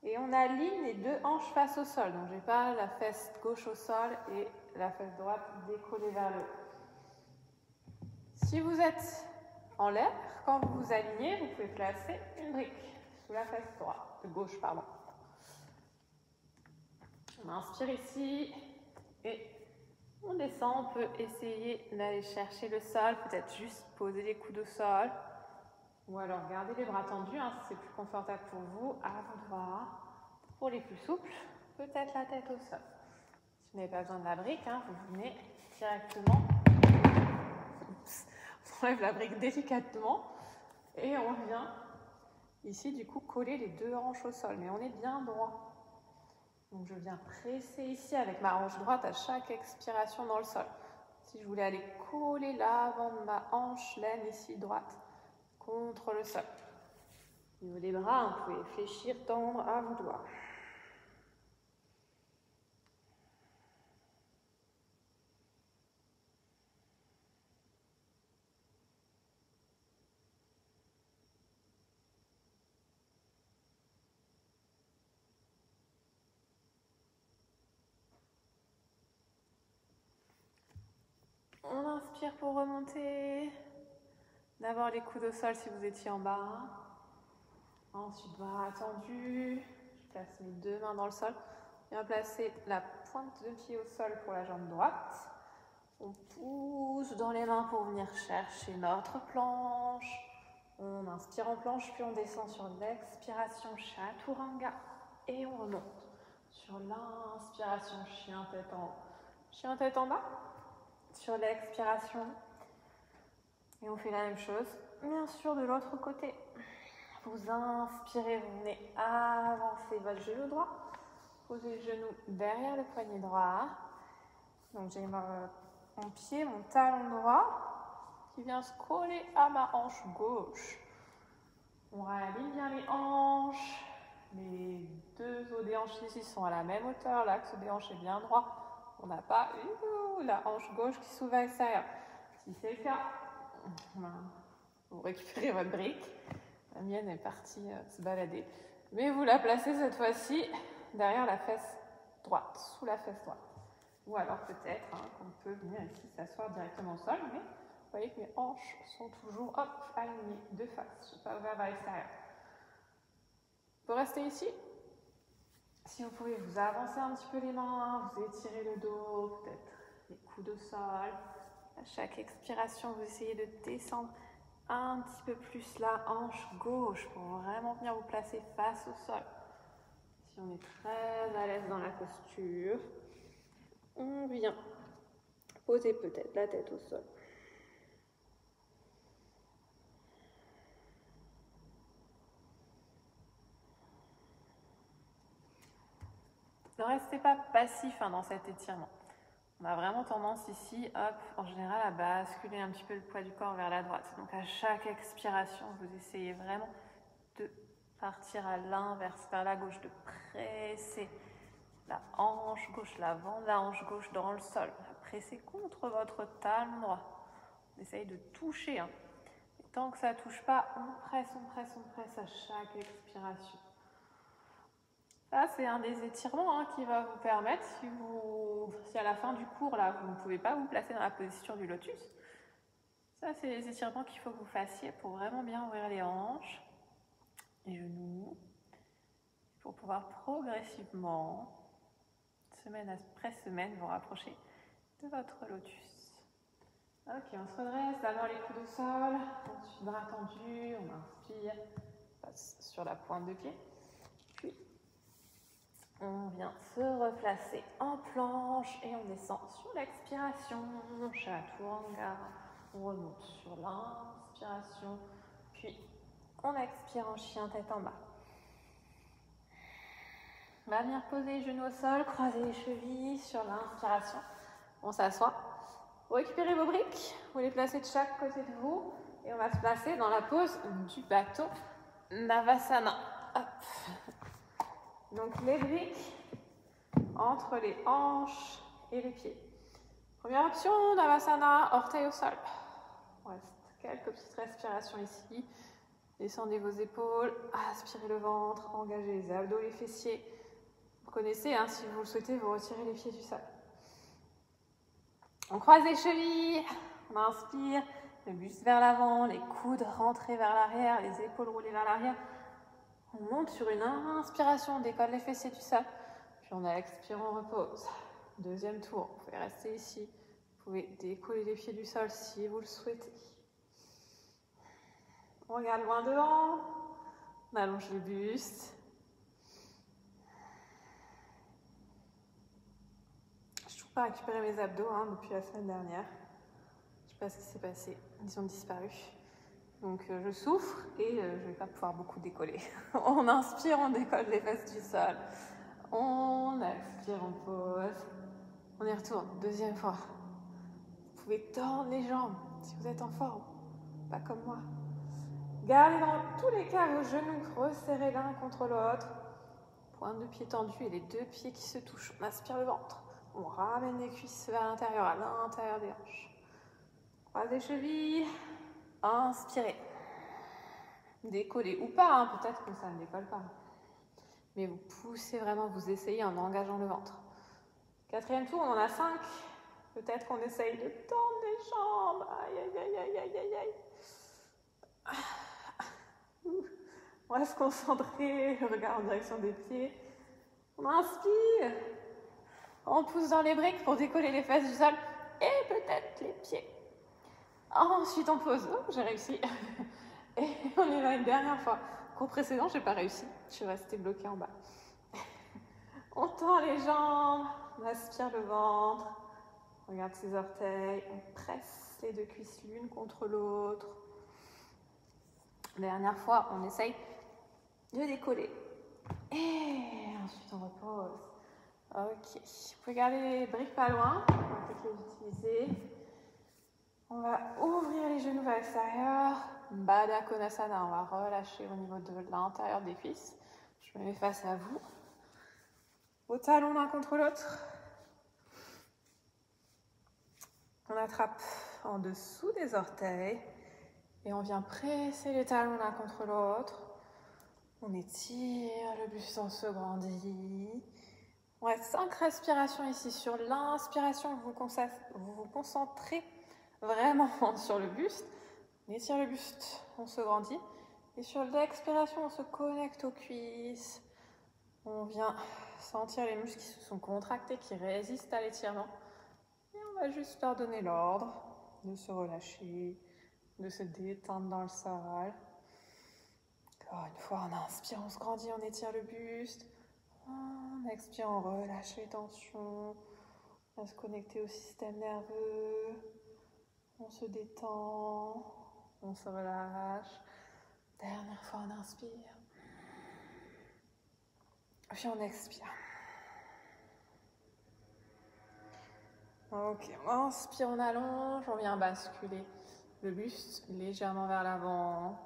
Et on aligne les deux hanches face au sol. Donc, je n'ai pas la fesse gauche au sol et la fesse droite décollée vers le haut. Si vous êtes en l'air, quand vous vous alignez, vous pouvez placer une brique sous la fesse droite, gauche, pardon. On inspire ici et on descend. On peut essayer d'aller chercher le sol, peut-être juste poser les coudes au sol. Ou alors garder les bras tendus, hein, si c'est plus confortable pour vous, à vous de voir. Pour les plus souples, peut-être la tête au sol. Si vous n'avez pas besoin de la brique, hein, vous venez directement. On enlève la brique délicatement et on vient ici du coup coller les deux hanches au sol. Mais on est bien droit. Donc je viens presser ici avec ma hanche droite à chaque expiration dans le sol. Si je voulais aller coller l'avant de ma hanche, l'aine ici droite, contre le sol. Au niveau des bras, vous pouvez fléchir, tendre à vous de voir. On inspire pour remonter. D'abord les coudes au sol si vous étiez en bas. Ensuite, bras tendus. Je place mes deux mains dans le sol. On va placer la pointe de pied au sol pour la jambe droite. On pousse dans les mains pour venir chercher notre planche. On inspire en planche, puis on descend sur l'expiration Chaturanga. Et on remonte. Sur l'inspiration, chien tête en haut. Chien tête en bas. Sur l'expiration. Et on fait la même chose, bien sûr, de l'autre côté. Vous inspirez, vous venez avancer votre genou droit. Posez le genou derrière le poignet droit. Donc j'ai mon pied, mon talon droit qui vient se coller à ma hanche gauche. On réaligne bien les hanches. Les deux os des hanches ici sont à la même hauteur. L'axe des hanches est bien droit. On n'a pas la hanche gauche qui s'ouvre à l'extérieur. Si c'est le cas, vous récupérez votre brique. La mienne est partie se balader. Mais vous la placez cette fois-ci derrière la fesse droite, sous la fesse droite. Ou alors peut-être qu'on peut venir ici s'asseoir directement au sol, mais vous voyez que mes hanches sont toujours alignées de face. Je ne suis pas ouverte vers l'extérieur. Vous restez ici. Si vous pouvez, vous avancer un petit peu les mains, vous étirez le dos, peut-être les coudes au sol. À chaque expiration, vous essayez de descendre un petit peu plus la hanche gauche pour vraiment venir vous placer face au sol. Si on est très à l'aise dans la posture, on vient poser peut-être la tête au sol. Ne restez pas passif dans cet étirement. On a vraiment tendance ici, en général, à basculer un petit peu le poids du corps vers la droite. Donc à chaque expiration, vous essayez vraiment de partir à l'inverse, vers la gauche, de presser la hanche gauche, l'avant de la hanche gauche dans le sol. Presser contre votre talon droit. On essaye de toucher. Et tant que ça ne touche pas, on presse à chaque expiration. Ça, c'est un des étirements qui va vous permettre, si à la fin du cours, là, vous ne pouvez pas vous placer dans la position du lotus, ça, c'est les étirements qu'il faut que vous fassiez pour vraiment bien ouvrir les hanches, les genoux, pour pouvoir progressivement, semaine après semaine, vous rapprocher de votre lotus. Ok, on se redresse, d'abord les coudes au sol, ensuite bras tendus, on inspire, on passe sur la pointe de pied, puis on vient se replacer en planche et on descend sur l'expiration, chaturanga, on remonte sur l'inspiration, puis on expire en chien tête en bas. On va venir poser les genoux au sol, croiser les chevilles sur l'inspiration, on s'assoit. Vous récupérez vos briques, vous les placez de chaque côté de vous et on va se placer dans la pose du bateau Navasana. Hop. Donc les briques entre les hanches et les pieds. Première option, Navasana, orteil au sol. On reste quelques petites respirations ici. Descendez vos épaules, aspirez le ventre, engagez les abdos, les fessiers. Vous connaissez, hein, si vous le souhaitez, vous retirez les pieds du sol. On croise les chevilles, on inspire, le buste vers l'avant, les coudes rentrés vers l'arrière, les épaules roulées vers l'arrière. On monte sur une inspiration, on décolle les fessiers du sol. Puis on expire, on repose. Deuxième tour, vous pouvez rester ici. Vous pouvez décoller les pieds du sol si vous le souhaitez. On regarde loin devant, on allonge le buste. Pas récupérer mes abdos depuis la semaine dernière. Je ne sais pas ce qui s'est passé, ils ont disparu. Donc je souffre et je ne vais pas pouvoir beaucoup décoller. On inspire, on décolle les fesses du sol. On expire, on pose. On y retourne, deuxième fois. Vous pouvez tendre les jambes si vous êtes en forme, pas comme moi. Gardez dans tous les cas vos genoux resserrés l'un contre l'autre. Pointe de pied tendue et les deux pieds qui se touchent. On aspire le ventre. On ramène les cuisses vers l'intérieur, à l'intérieur des hanches. Croisez les chevilles. Inspirez. Décollez ou pas, peut-être que ça ne décolle pas. Mais vous poussez vraiment, vous essayez en engageant le ventre. Quatrième tour, on en a 5. Peut-être qu'on essaye de tendre les jambes. Aïe, aïe, aïe, aïe, aïe, aïe, aïe. On va se concentrer, le regard en direction des pieds. On inspire. On pousse dans les briques pour décoller les fesses du sol et peut-être les pieds. Ensuite, on pose. Oh, j'ai réussi. Et on y va une dernière fois. Cours précédent, j'ai pas réussi. Je suis restée bloquée en bas. On tend les jambes, on aspire le ventre. On regarde ses orteils. On presse les deux cuisses l'une contre l'autre. Dernière fois, on essaye de décoller. Et ensuite, on repose. Ok, vous pouvez garder les briques pas loin, on va peut-être les utiliser. On va ouvrir les genoux vers l'extérieur. Baddha Konasana, on va relâcher au niveau de l'intérieur des cuisses. Je me mets face à vous. Vos talons l'un contre l'autre. On attrape en dessous des orteils et on vient presser les talons l'un contre l'autre. On étire, le buste on se grandit. On reste 5 respirations ici. Sur l'inspiration, vous vous concentrez vraiment sur le buste. On étire le buste, on se grandit. Et sur l'expiration, on se connecte aux cuisses. On vient sentir les muscles qui se sont contractés, qui résistent à l'étirement. Et on va juste leur donner l'ordre de se relâcher, de se détendre dans le sol. Encore une fois, on inspire, on se grandit, on étire le buste. On expire, on relâche les tensions. On va se connecter au système nerveux. On se détend. On se relâche. Dernière fois, on inspire. Puis on expire. Ok, on inspire, on allonge. On vient basculer le buste légèrement vers l'avant.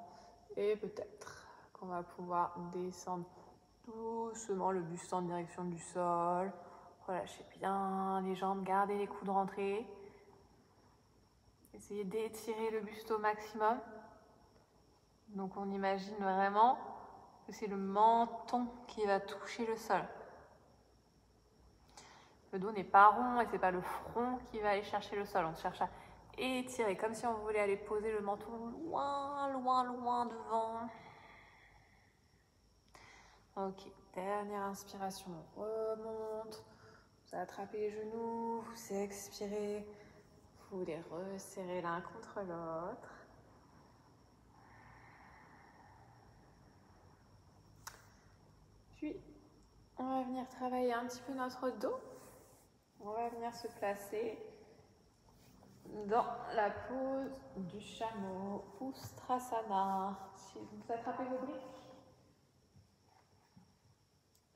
Et peut-être qu'on va pouvoir descendre doucement le buste en direction du sol. Relâchez bien les jambes, gardez les coudes rentrés. Essayez d'étirer le buste au maximum. Donc on imagine vraiment que c'est le menton qui va toucher le sol. Le dos n'est pas rond et c'est pas le front qui va aller chercher le sol. On cherche à étirer comme si on voulait aller poser le menton loin, loin, loin devant. Ok, dernière inspiration, on remonte. Vous attrapez les genoux, vous expirez. Vous les resserrez l'un contre l'autre. Puis, on va venir travailler un petit peu notre dos. On va venir se placer dans la pose du chameau, Ustrasana. Si vous attrapez vos briques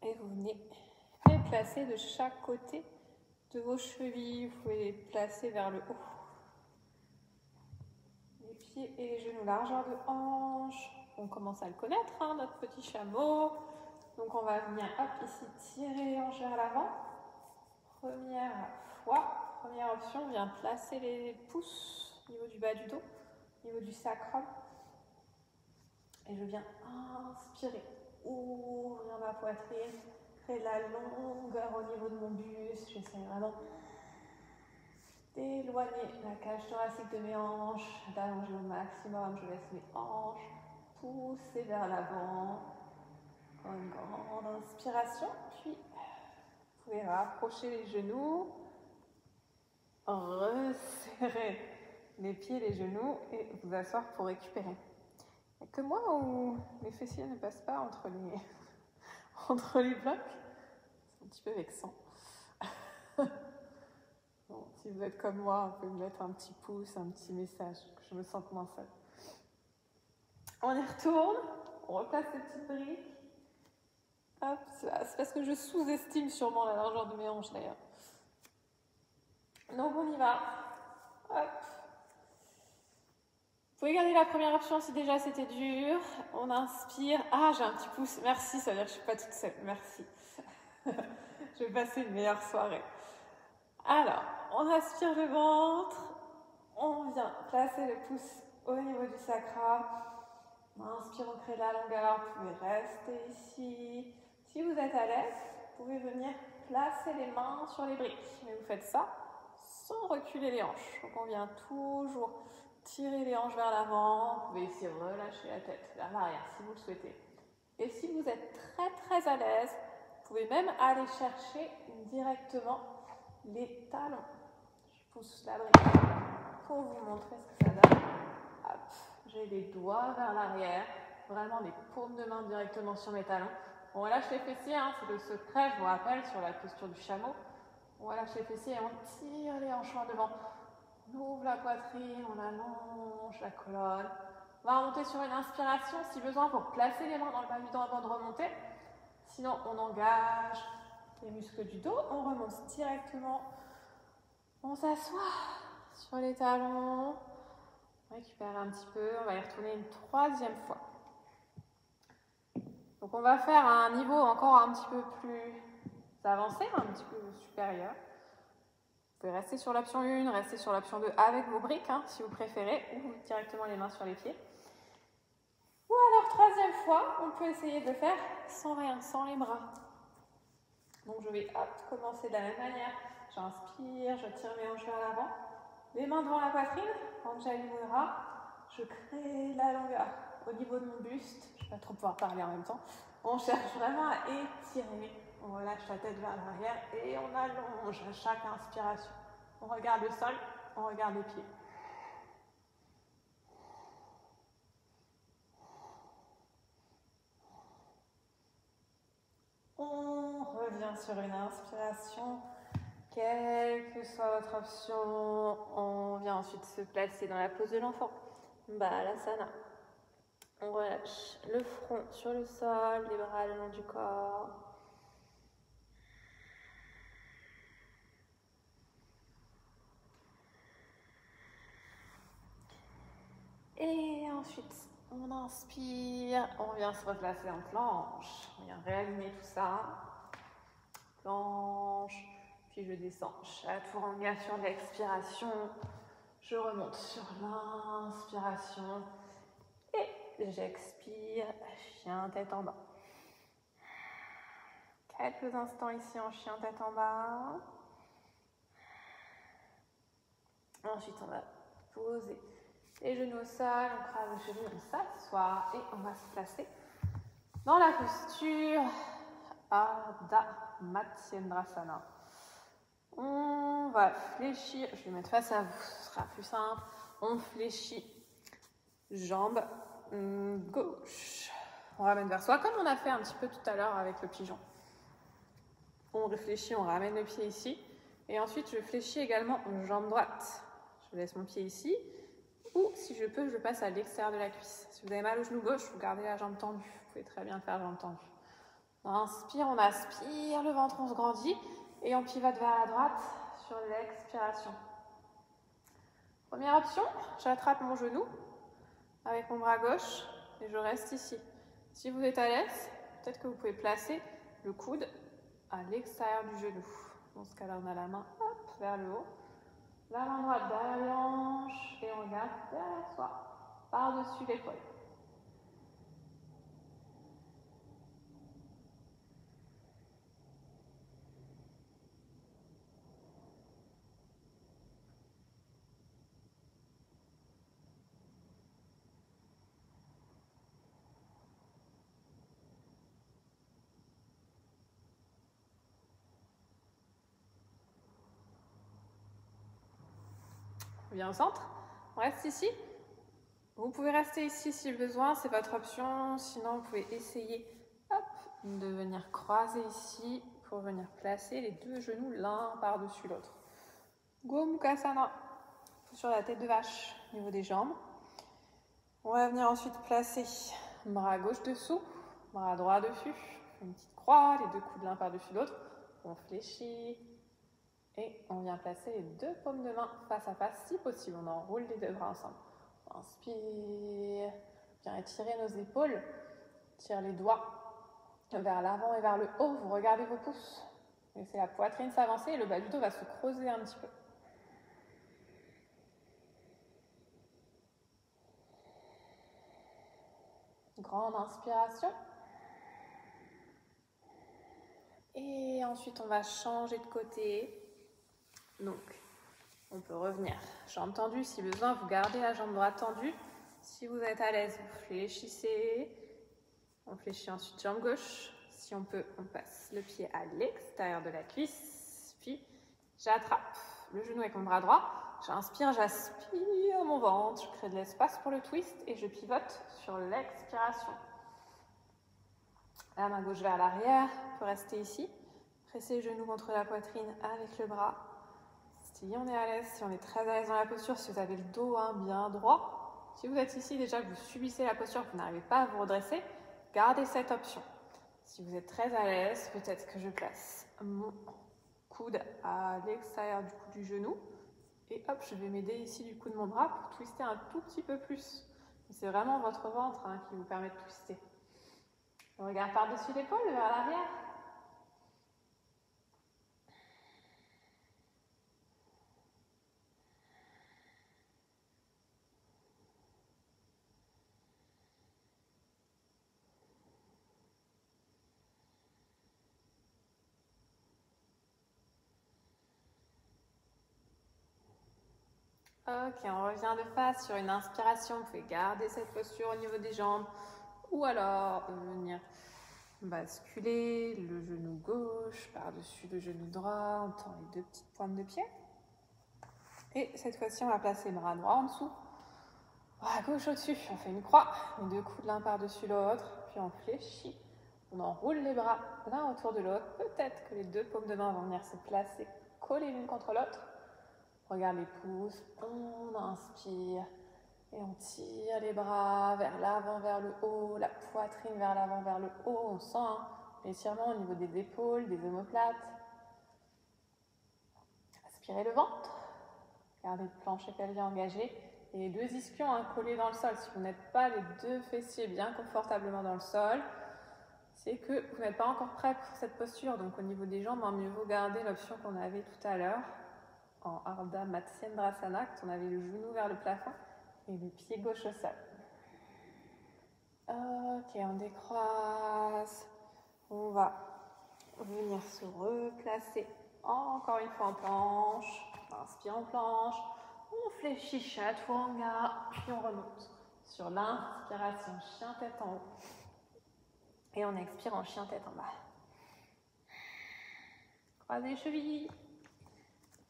et vous venez les placer de chaque côté de vos chevilles. Vous pouvez les placer vers le haut. Les pieds et les genoux, largeur de hanche. On commence à le connaître, hein, notre petit chameau. Donc on va venir ici tirer les hanches vers l'avant. Première option, on vient placer les pouces au niveau du bas du dos, au niveau du sacrum. Et je viens inspirer, ouvrir ma poitrine, créer de la longueur au niveau de mon buste. J'essaie vraiment d'éloigner la cage thoracique de mes hanches, d'allonger au maximum. Je laisse mes hanches pousser vers l'avant. Encore une grande inspiration, puis vous pouvez rapprocher les genoux, resserrer les pieds, les genoux et vous asseoir pour récupérer. Il n'y a que moi où les fessiers ne passent pas entre les blocs. C'est un petit peu vexant. Bon, si vous êtes comme moi, vous pouvez me mettre un petit pouce, un petit message, que je me sente moins seule. On y retourne, on replace les petites briques. Hop, c'est parce que je sous-estime sûrement la largeur de mes hanches d'ailleurs. Donc on y va. Hop. Vous pouvez garder la première option si déjà c'était dur. On inspire. Ah, j'ai un petit pouce. Merci, ça veut dire que je ne suis pas toute seule. Merci. Je vais passer une meilleure soirée. Alors, on aspire le ventre. On vient placer le pouce au niveau du sacrum. On inspire, on crée la longueur. Vous pouvez rester ici. Si vous êtes à l'aise, vous pouvez venir placer les mains sur les briques. Mais vous faites ça sans reculer les hanches. Donc on vient toujours tirer les hanches vers l'avant. Vous pouvez ici relâcher la tête vers l'arrière si vous le souhaitez. Et si vous êtes très à l'aise, vous pouvez même aller chercher directement les talons. Je pousse la brique pour vous montrer ce que ça donne. Hop. J'ai les doigts vers l'arrière, vraiment les paumes de main directement sur mes talons. On relâche les fessiers, hein, c'est le secret, je vous rappelle, sur la posture du chameau. On relâche les fessiers et on tire les hanches en devant. On ouvre la poitrine, on allonge la colonne. On va remonter sur une inspiration, si besoin, pour placer les mains dans le bas du dos avant de remonter. Sinon, on engage les muscles du dos, on remonte directement. On s'assoit sur les talons. On récupère un petit peu, on va y retourner une troisième fois. Donc on va faire un niveau encore un petit peu plus avancé, un petit peu supérieur. Vous pouvez rester sur l'option 1, rester sur l'option 2 avec vos briques, hein, si vous préférez, ou directement les mains sur les pieds. Ou alors troisième fois, on peut essayer de le faire sans rien, sans les bras. Donc je vais commencer de la même manière. J'inspire, je tire mes hanches vers l'avant. Les mains devant la poitrine, quand j'aligne mes bras, je crée la longueur au niveau de mon buste. Je ne vais pas trop pouvoir parler en même temps. On cherche vraiment à étirer. On relâche la tête vers l'arrière et on allonge à chaque inspiration. On regarde le sol, on regarde les pieds. On revient sur une inspiration. Quelle que soit votre option, on vient ensuite se placer dans la pose de l'enfant. Balasana. On relâche le front sur le sol, les bras le long du corps. Et ensuite, on inspire, on vient se replacer en planche. On vient réaligner tout ça. Planche. Puis je descends chaque prolongation de l'expiration. Je remonte sur l'inspiration. Et j'expire, chien tête en bas. Quelques instants ici en chien tête en bas. Ensuite, on va poser les genoux au sol, on crase les chevilles, on s'assoit et on va se placer dans la posture Ardha Matsyendrasana. On va fléchir, je vais mettre face à vous, ce sera plus simple. On fléchit, jambe gauche. On ramène vers soi, comme on a fait un petit peu tout à l'heure avec le pigeon. On réfléchit, on ramène le pied ici. Et ensuite, je fléchis également jambe droite. Je laisse mon pied ici. Ou, si je peux, je passe à l'extérieur de la cuisse. Si vous avez mal au genou gauche, vous gardez la jambe tendue. Vous pouvez très bien faire jambe tendue. On inspire, on aspire, le ventre, on se grandit. Et on pivote vers la droite sur l'expiration. Première option, j'attrape mon genou avec mon bras gauche et je reste ici. Si vous êtes à l'aise, peut-être que vous pouvez placer le coude à l'extérieur du genou. Dans ce cas-là, on a la main vers le haut. La main droite derrière les hanches et on regarde derrière soi, par-dessus l'épaule. On vient au centre, on reste ici. Vous pouvez rester ici si besoin, c'est votre option. Sinon, vous pouvez essayer de venir croiser ici pour venir placer les deux genoux l'un par-dessus l'autre. Gomukhasana, sur la tête de vache au niveau des jambes. On va venir ensuite placer bras gauche dessous, bras droit dessus. Une petite croix, les deux coudes l'un par-dessus l'autre. On fléchit et on vient placer les deux paumes de main face à face si possible. On enroule les deux bras ensemble. On inspire, bien étirer nos épaules, tire les doigts vers l'avant et vers le haut. Vous regardez vos pouces. Laissez la poitrine s'avancer et le bas du dos va se creuser un petit peu. Grande inspiration. Et ensuite, on va changer de côté. Donc, on peut revenir. Jambe tendue, si besoin, vous gardez la jambe droite tendue. Si vous êtes à l'aise, vous fléchissez. On fléchit ensuite jambe gauche. Si on peut, on passe le pied à l'extérieur de la cuisse. Puis, j'attrape le genou avec mon bras droit. J'inspire, j'aspire mon ventre. Je crée de l'espace pour le twist et je pivote sur l'expiration. La main gauche vers l'arrière. On peut rester ici. Pressez le genou contre la poitrine avec le bras. Si on est à l'aise, si on est très à l'aise dans la posture, si vous avez le dos bien droit, si vous êtes ici déjà que vous subissez la posture, que vous n'arrivez pas à vous redresser, gardez cette option. Si vous êtes très à l'aise, peut-être que je place mon coude à l'extérieur du cou du genou et hop, je vais m'aider ici du coup de mon bras pour twister un tout petit peu plus. C'est vraiment votre ventre qui vous permet de twister. Le regard par-dessus l'épaule, vers l'arrière. Ok, on revient de face sur une inspiration. Vous pouvez garder cette posture au niveau des jambes ou alors venir basculer le genou gauche par-dessus le genou droit. On tend les deux petites pointes de pied. Et cette fois-ci, on va placer le bras droit en dessous, bras gauche au-dessus. On fait une croix, les deux coudes l'un par-dessus l'autre. Puis on fléchit. On enroule les bras l'un autour de l'autre. Peut-être que les deux paumes de main vont venir se placer, coller l'une contre l'autre. Regarde les pouces, on inspire et on tire les bras vers l'avant, vers le haut, la poitrine vers l'avant, vers le haut. On sent l'étirement au niveau des épaules, des omoplates. Aspirez le ventre, gardez le plancher pelvien engagé et les deux ischions collés dans le sol. Si vous n'êtes pas les deux fessiers bien confortablement dans le sol, c'est que vous n'êtes pas encore prêt pour cette posture. Donc au niveau des jambes, mieux vaut garder l'option qu'on avait tout à l'heure en Ardha Matsyendrasana, quand on avait le genou vers le plafond et le pied gauche au sol. Ok, on décroise. On va venir se replacer encore une fois en planche. On inspire en planche. On fléchit Chaturanga, puis on remonte sur l'inspiration, chien tête en haut. Et on expire en chien tête en bas. Croisez les chevilles.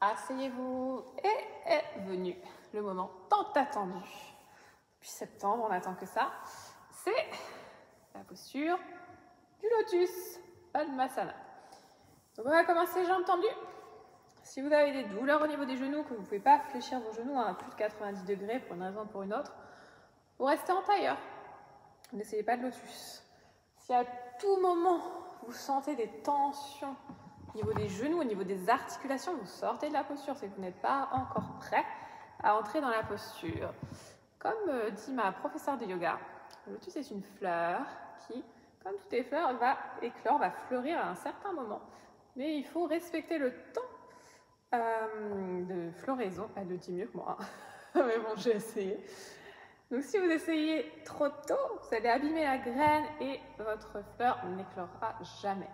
Asseyez-vous et est venu le moment tant attendu. Depuis septembre, on n'attend que ça. C'est la posture du lotus, Padmasana. Donc on va commencer jambes tendues. Si vous avez des douleurs au niveau des genoux, que vous ne pouvez pas fléchir vos genoux à plus de 90 degrés pour une raison ou pour une autre, vous restez en tailleur. N'essayez pas de lotus. Si à tout moment vous sentez des tensions au niveau des genoux, au niveau des articulations, vous sortez de la posture, c'est que vous n'êtes pas encore prêt à entrer dans la posture. Comme dit ma professeure de yoga, le lotus est une fleur qui, comme toutes les fleurs, va éclore, va fleurir à un certain moment. Mais il faut respecter le temps de floraison. Elle le dit mieux que moi, mais bon, j'ai essayé. Donc si vous essayez trop tôt, vous allez abîmer la graine et votre fleur n'éclorera jamais.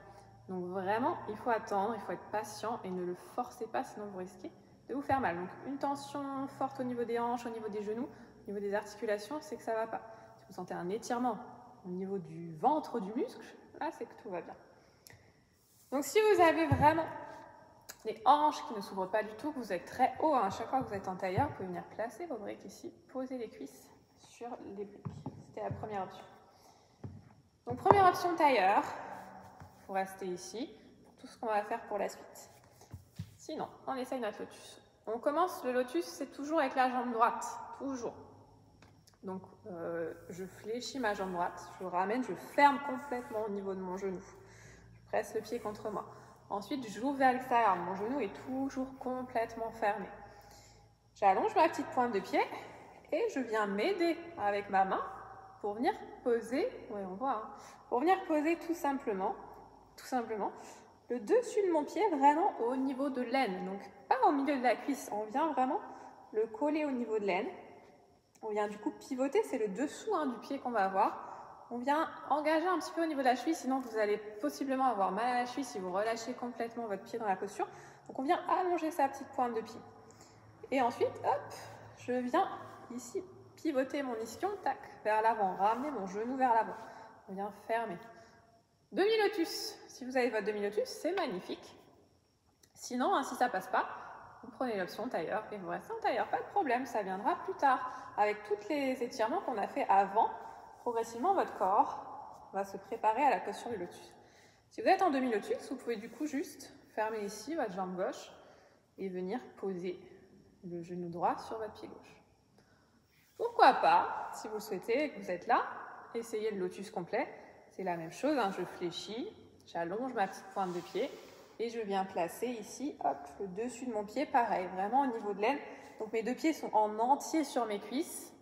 Donc vraiment, il faut attendre, il faut être patient et ne le forcez pas, sinon vous risquez de vous faire mal. Donc une tension forte au niveau des hanches, au niveau des genoux, au niveau des articulations, c'est que ça ne va pas. Si vous sentez un étirement au niveau du ventre, du muscle, là c'est que tout va bien. Donc si vous avez vraiment les hanches qui ne s'ouvrent pas du tout, que vous êtes très haut, à chaque fois que vous êtes en tailleur, vous pouvez venir placer vos briques ici, poser les cuisses sur les briques. C'était la première option. Donc première option tailleur, il faut rester ici pour tout ce qu'on va faire pour la suite. Sinon, on essaye notre lotus. On commence le lotus, c'est toujours avec la jambe droite, toujours. Donc je fléchis ma jambe droite, je ramène, je ferme complètement au niveau de mon genou. Je presse le pied contre moi. Ensuite, j'ouvre vers l'extérieur. Mon genou est toujours complètement fermé. J'allonge ma petite pointe de pied et je viens m'aider avec ma main pour venir poser, ouais, on voit, hein, pour venir poser tout simplement, le dessus de mon pied vraiment au niveau de l'aine. Donc, pas au milieu de la cuisse, on vient vraiment le coller au niveau de l'aine. On vient du coup pivoter, c'est le dessous du pied qu'on va avoir. On vient engager un petit peu au niveau de la cheville, sinon vous allez possiblement avoir mal à la cheville si vous relâchez complètement votre pied dans la posture. Donc on vient allonger sa petite pointe de pied. Et ensuite, hop, je viens ici pivoter mon ischion, tac, vers l'avant, ramener mon genou vers l'avant. On vient fermer. Demi-lotus. Si vous avez votre demi-lotus, c'est magnifique. Sinon, si ça passe pas, vous prenez l'option tailleur et vous restez en tailleur. Pas de problème, ça viendra plus tard. Avec tous les étirements qu'on a fait avant, progressivement, votre corps va se préparer à la posture du lotus. Si vous êtes en demi-lotus, vous pouvez du coup juste fermer ici votre jambe gauche et venir poser le genou droit sur votre pied gauche. Pourquoi pas, si vous le souhaitez et que vous êtes là, essayez le lotus complet. C'est la même chose, je fléchis, j'allonge ma petite pointe de pied et je viens placer ici, hop, le dessus de mon pied, pareil, vraiment au niveau de l'aine. Donc mes deux pieds sont en entier sur mes cuisses.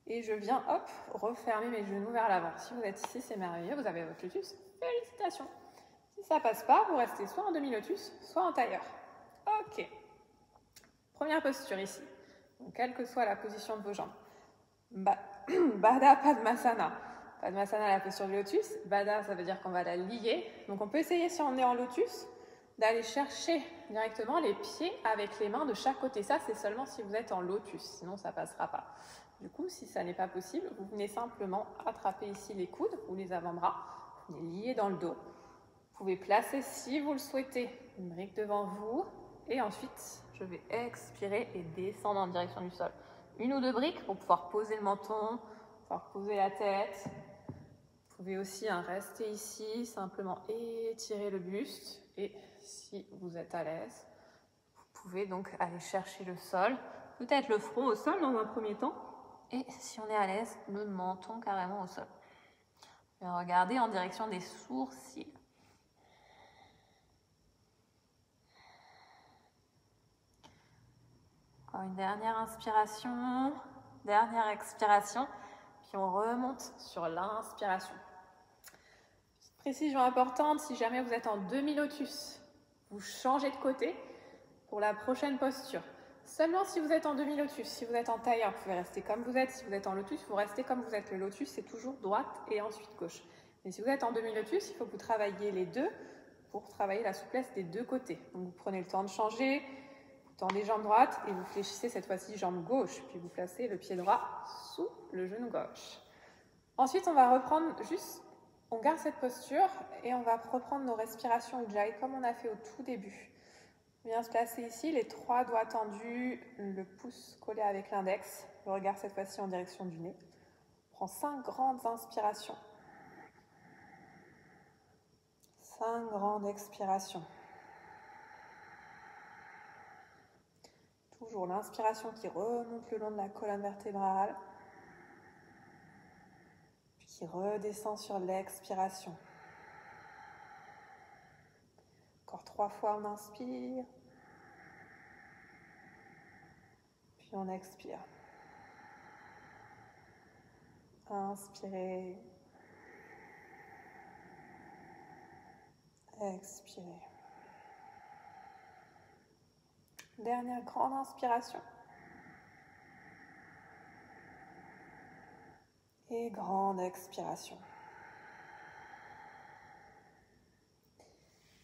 Et je viens, hop, refermer mes genoux vers l'avant. Si vous êtes ici, c'est merveilleux, vous avez votre lotus. Félicitations. Si ça passe pas, vous restez soit en demi-lotus, soit en tailleur. Ok. Première posture ici. Donc, quelle que soit la position de vos jambes. Baddha Padmasana. Padmasana, la posture du lotus. Baddha, ça veut dire qu'on va la lier. Donc, on peut essayer, si on est en lotus, d'aller chercher directement les pieds avec les mains de chaque côté. Ça, c'est seulement si vous êtes en lotus, sinon ça ne passera pas. Du coup, si ça n'est pas possible, vous venez simplement attraper ici les coudes ou les avant-bras, vous venez lier dans le dos. Vous pouvez placer, si vous le souhaitez, une brique devant vous et ensuite, je vais expirer et descendre en direction du sol. Une ou deux briques pour pouvoir poser le menton, pouvoir poser la tête. Vous pouvez aussi rester ici, simplement étirer le buste et si vous êtes à l'aise, vous pouvez donc aller chercher le sol, peut-être le front au sol dans un premier temps. Et si on est à l'aise, le menton carrément au sol. Et regardez en direction des sourcils. Encore une dernière inspiration, dernière expiration, puis on remonte sur l'inspiration. Petite précision importante, si jamais vous êtes en demi-lotus, vous changez de côté pour la prochaine posture. Seulement si vous êtes en demi-lotus, si vous êtes en tailleur, vous pouvez rester comme vous êtes. Si vous êtes en lotus, vous restez comme vous êtes. Le lotus, c'est toujours droite et ensuite gauche. Mais si vous êtes en demi-lotus, il faut que vous travailliez les deux pour travailler la souplesse des deux côtés. Donc vous prenez le temps de changer, vous tendez jambe droite et vous fléchissez cette fois-ci jambe gauche. Puis vous placez le pied droit sous le genou gauche. Ensuite, on va reprendre on garde cette posture et on va reprendre nos respirations Ujjayi comme on a fait au tout début. On vient se placer ici, les 3 doigts tendus, le pouce collé avec l'index, le regard cette fois-ci en direction du nez. On prend 5 grandes inspirations. 5 grandes expirations. Toujours l'inspiration qui remonte le long de la colonne vertébrale, puis qui redescend sur l'expiration. Encore 3 fois, on inspire, puis on expire. Inspirez, expirez. Dernière grande inspiration. Et grande expiration.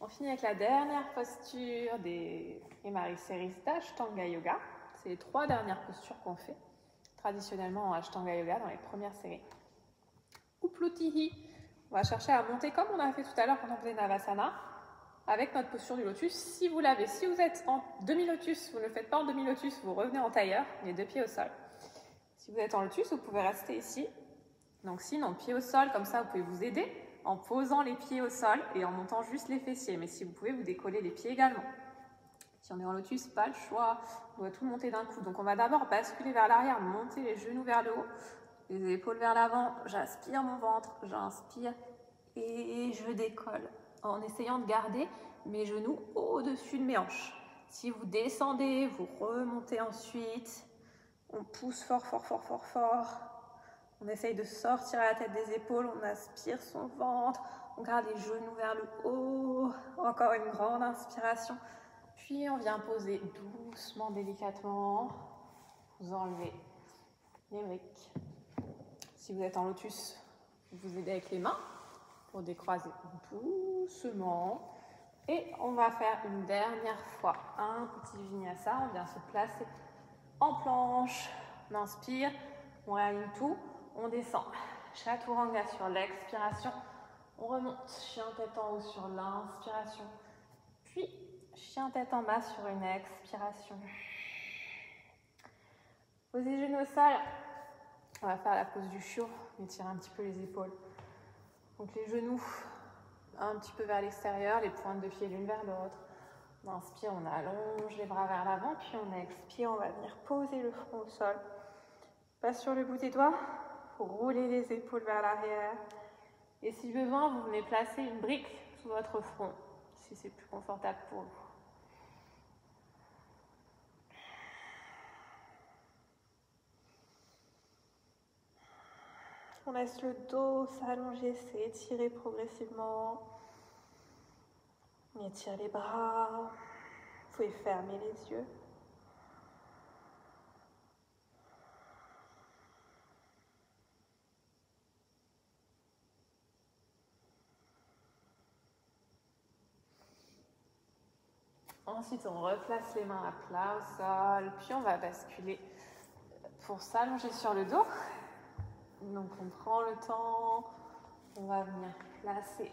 On finit avec la dernière posture des Emari Series d'Ashtanga Yoga. C'est les 3 dernières postures qu'on fait traditionnellement en Ashtanga Yoga dans les premières séries. Uplutihi. On va chercher à monter comme on a fait tout à l'heure quand on faisait Navasana, avec notre posture du lotus. Si vous l'avez, si vous êtes en demi-lotus, vous ne le faites pas en demi-lotus, vous revenez en tailleur, les 2 pieds au sol. Si vous êtes en lotus, vous pouvez rester ici. Donc sinon, pieds au sol, comme ça vous pouvez vous aider en posant les pieds au sol et en montant juste les fessiers. Mais si vous pouvez, vous décoller les pieds également. Si on est en lotus, pas le choix, on doit tout monter d'un coup. Donc on va d'abord basculer vers l'arrière, monter les genoux vers le haut, les épaules vers l'avant. J'aspire mon ventre, j'inspire et je décolle en essayant de garder mes genoux au-dessus de mes hanches. Si vous descendez, vous remontez ensuite. On pousse fort, fort, fort, fort, fort. On essaye de sortir la tête des épaules, on aspire son ventre, on garde les genoux vers le haut. Encore une grande inspiration. Puis on vient poser doucement, délicatement. Vous enlevez les briques. Si vous êtes en lotus, vous vous aidez avec les mains pour décroiser doucement. Et on va faire une dernière fois un petit vinyasa. On vient se placer en planche. On inspire, on réaligne tout. On descend. Chaturanga sur l'expiration. On remonte. Chien tête en haut sur l'inspiration. Puis chien tête en bas sur une expiration. Posez les genoux au sol. On va faire la pose du chiot. On étire un petit peu les épaules. Donc les genoux un petit peu vers l'extérieur, les pointes de pied l'une vers l'autre. On inspire, on allonge les bras vers l'avant. Puis on expire, on va venir poser le front au sol. Pas sur le bout des doigts. Roulez les épaules vers l'arrière. Et si besoin, vous venez placer une brique sous votre front, si c'est plus confortable pour vous. On laisse le dos s'allonger, s'étirer progressivement. On étire les bras. Vous pouvez fermer les yeux. Ensuite, on replace les mains à plat au sol, puis on va basculer pour s'allonger sur le dos. Donc, on prend le temps, on va venir placer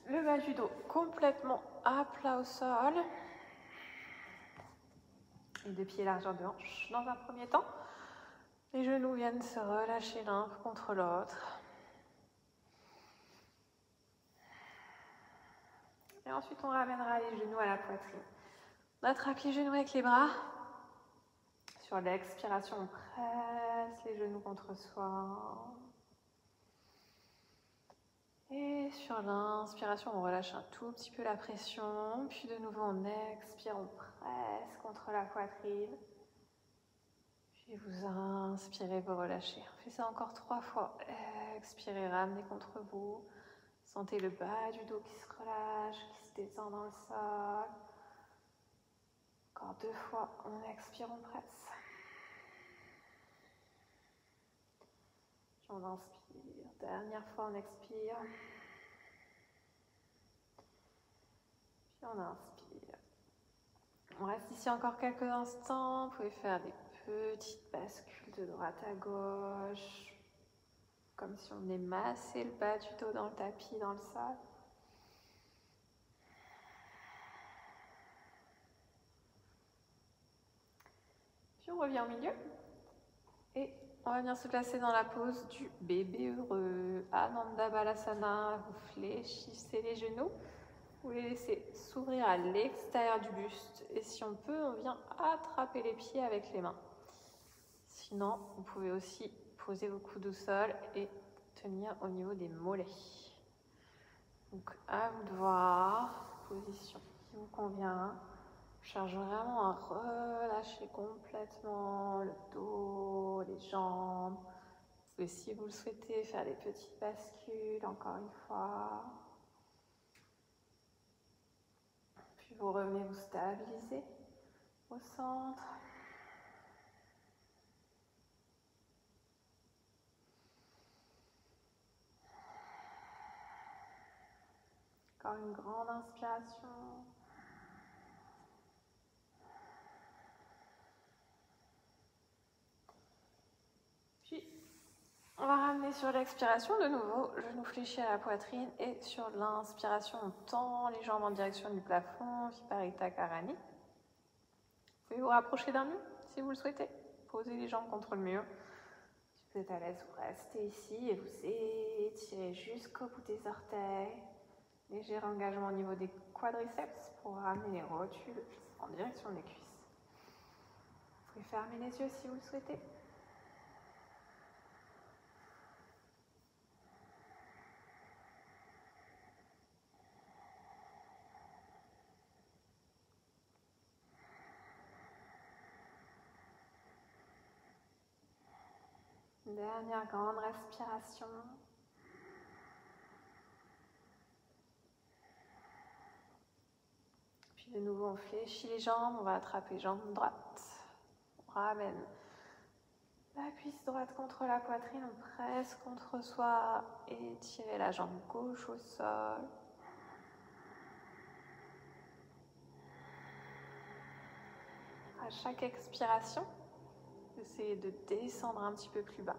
le bas du dos complètement à plat au sol. Les 2 pieds largeur de hanche dans un premier temps. Les genoux viennent se relâcher l'un contre l'autre. Et ensuite, on ramènera les genoux à la poitrine. On attrape les genoux avec les bras. Sur l'expiration, on presse les genoux contre soi. Et sur l'inspiration, on relâche un tout petit peu la pression. Puis de nouveau, on expire, on presse contre la poitrine. Puis vous inspirez, vous relâchez. On fait ça encore 3 fois. Expirez, ramenez contre vous. Sentez le bas du dos qui se relâche, qui se descend dans le sol. Encore 2 fois, on expire, on presse. Puis on inspire. Dernière fois, on expire. Puis on inspire. On reste ici encore quelques instants. Vous pouvez faire des petites bascules de droite à gauche. Comme si on venait masser le bas du dos dans le tapis, dans le sol. revient au milieu. Et on va venir se placer dans la pose du bébé heureux. Ananda Balasana, vous fléchissez les genoux. Vous les laissez s'ouvrir à l'extérieur du buste. Et si on peut, on vient attraper les pieds avec les mains. Sinon, vous pouvez aussi poser vos coudes au sol et tenir au niveau des mollets. Donc, à vous de voir, position qui vous convient. Je cherche vraiment à relâcher complètement le dos, les jambes. Vous pouvez, si vous le souhaitez, faire des petites bascules, encore une fois. Puis vous revenez vous stabiliser au centre. Encore une grande inspiration. Puis, on va ramener sur l'expiration de nouveau, genou fléchi à la poitrine. Et sur l'inspiration, on tend les jambes en direction du plafond, Viparita Karani. Vous pouvez vous rapprocher d'un mur si vous le souhaitez. Posez les jambes contre le mur. Si vous êtes à l'aise, vous restez ici et vous étirez jusqu'au bout des orteils. Léger engagement au niveau des quadriceps pour ramener les rotules en direction des cuisses. Vous pouvez fermer les yeux si vous le souhaitez. Dernière grande respiration. Puis de nouveau, on fléchit les jambes, on va attraper jambe droite. On ramène la cuisse droite contre la poitrine, on presse contre soi et tirez la jambe gauche au sol. À chaque expiration, essayez de descendre un petit peu plus bas,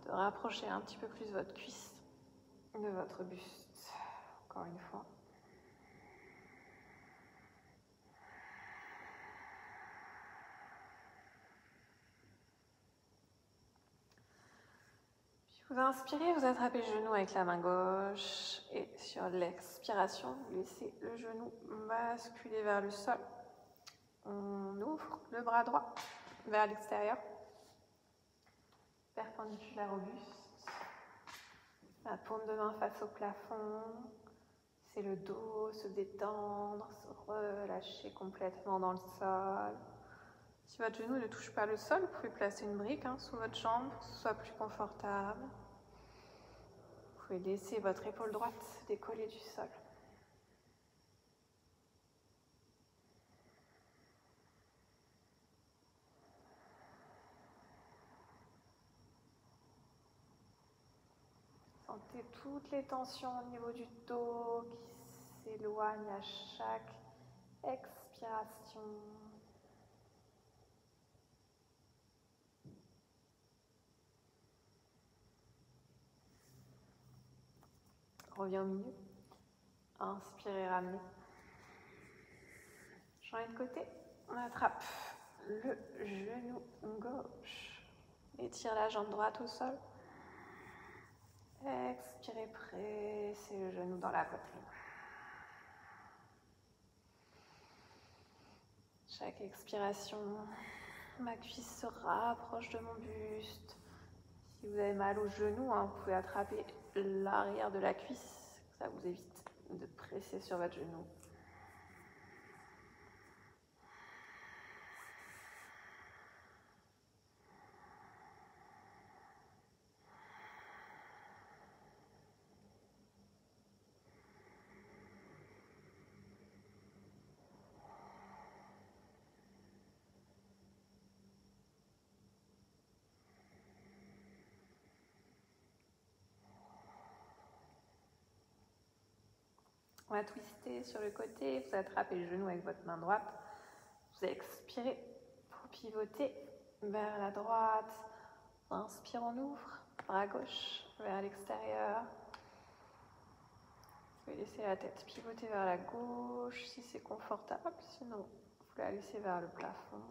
de rapprocher un petit peu plus votre cuisse de votre buste. Encore une fois. Puis vous inspirez, vous attrapez le genou avec la main gauche et sur l'expiration, vous laissez le genou basculer vers le sol. On ouvre le bras droit vers l'extérieur, perpendiculaire au buste. La paume de main face au plafond. C'est le dos, se détendre, se relâcher complètement dans le sol. Si votre genou ne touche pas le sol, vous pouvez placer une brique sous votre jambe pour que ce soit plus confortable. Vous pouvez laisser votre épaule droite décoller du sol. Sentez toutes les tensions au niveau du dos qui s'éloignent à chaque expiration. Reviens au milieu. Inspirez, ramenez. Change de côté. On attrape le genou gauche. Étire la jambe droite au sol. Expirez, pressez le genou dans la poitrine. Chaque expiration, ma cuisse se rapproche de mon buste. Si vous avez mal au genou, vous pouvez attraper l'arrière de la cuisse. Ça vous évite de presser sur votre genou. On va twister sur le côté, vous attrapez le genou avec votre main droite. Vous expirez pour pivoter vers la droite. Inspire, on ouvre, bras gauche vers l'extérieur. Vous pouvez laisser la tête pivoter vers la gauche si c'est confortable, sinon vous la laissez vers le plafond.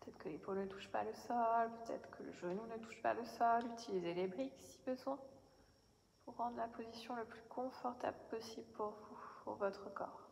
Peut-être que l'épaule ne touche pas le sol, peut-être que le genou ne touche pas le sol. Utilisez les briques si besoin pour rendre la position le plus confortable possible pour vous, pour votre corps.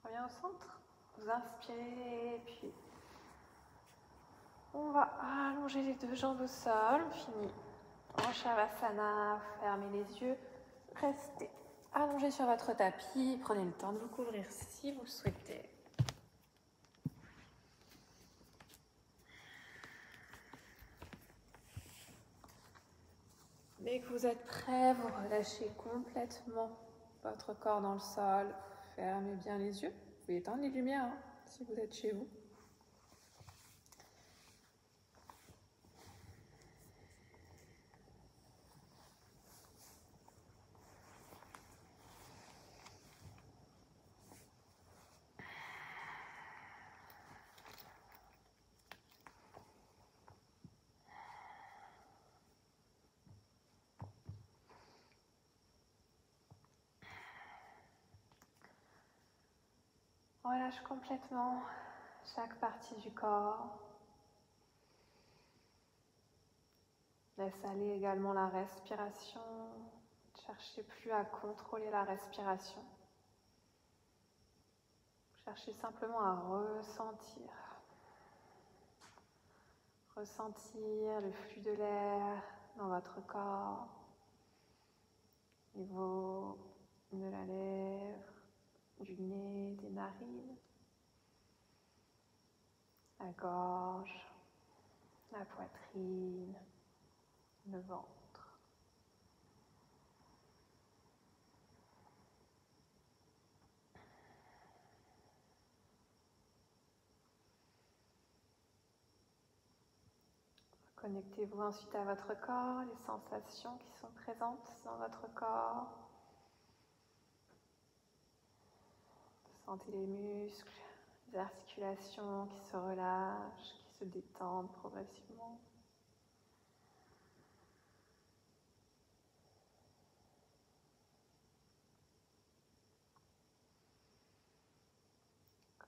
Reviens au centre, vous inspirez, puis on va allonger les deux jambes au sol, on finit en Shavasana, fermez les yeux, restez allongé sur votre tapis, prenez le temps de vous couvrir si vous souhaitez. Dès que vous êtes prêt, vous relâchez complètement votre corps dans le sol, fermez bien les yeux, vous pouvez éteindre les lumières si vous êtes chez vous. Relâche complètement chaque partie du corps. Laisse aller également la respiration. Ne cherchez plus à contrôler la respiration. Cherchez simplement à ressentir. Ressentir le flux de l'air dans votre corps, au niveau de la lèvre, du nez, des narines, la gorge, la poitrine, le ventre. Connectez-vous ensuite à votre corps, les sensations qui sont présentes dans votre corps. Sentez les muscles, les articulations qui se relâchent, qui se détendent progressivement.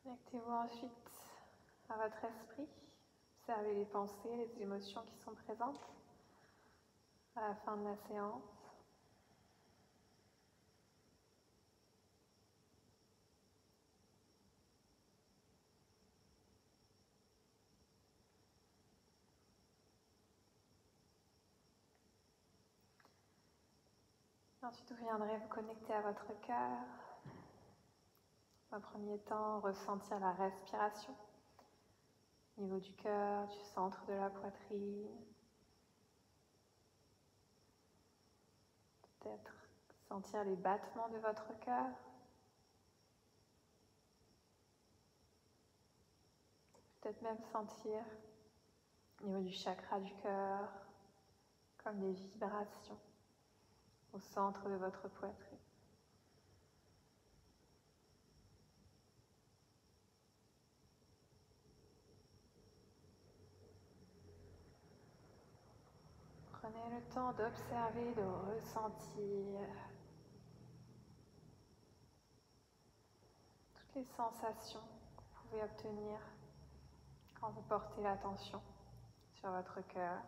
Connectez-vous ensuite à votre esprit. Observez les pensées, les émotions qui sont présentes à la fin de la séance. Ensuite, vous viendrez vous connecter à votre cœur. Dans un premier temps, ressentir la respiration au niveau du cœur, du centre de la poitrine. Peut-être sentir les battements de votre cœur. Peut-être même sentir au niveau du chakra du cœur comme des vibrations au centre de votre poitrine. Prenez le temps d'observer, de ressentir toutes les sensations que vous pouvez obtenir quand vous portez l'attention sur votre cœur.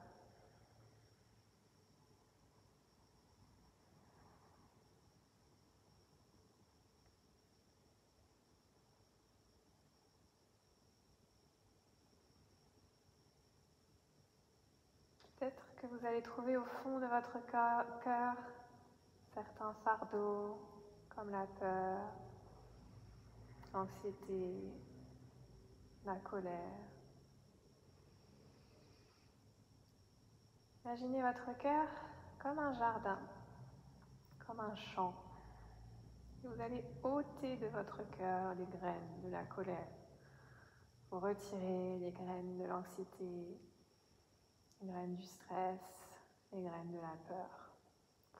Peut-être que vous allez trouver au fond de votre cœur certains fardeaux comme la peur, l'anxiété, la colère. Imaginez votre cœur comme un jardin, comme un champ. Et vous allez ôter de votre cœur les graines de la colère. Vous retirez les graines de l'anxiété, les graines du stress, les graines de la peur.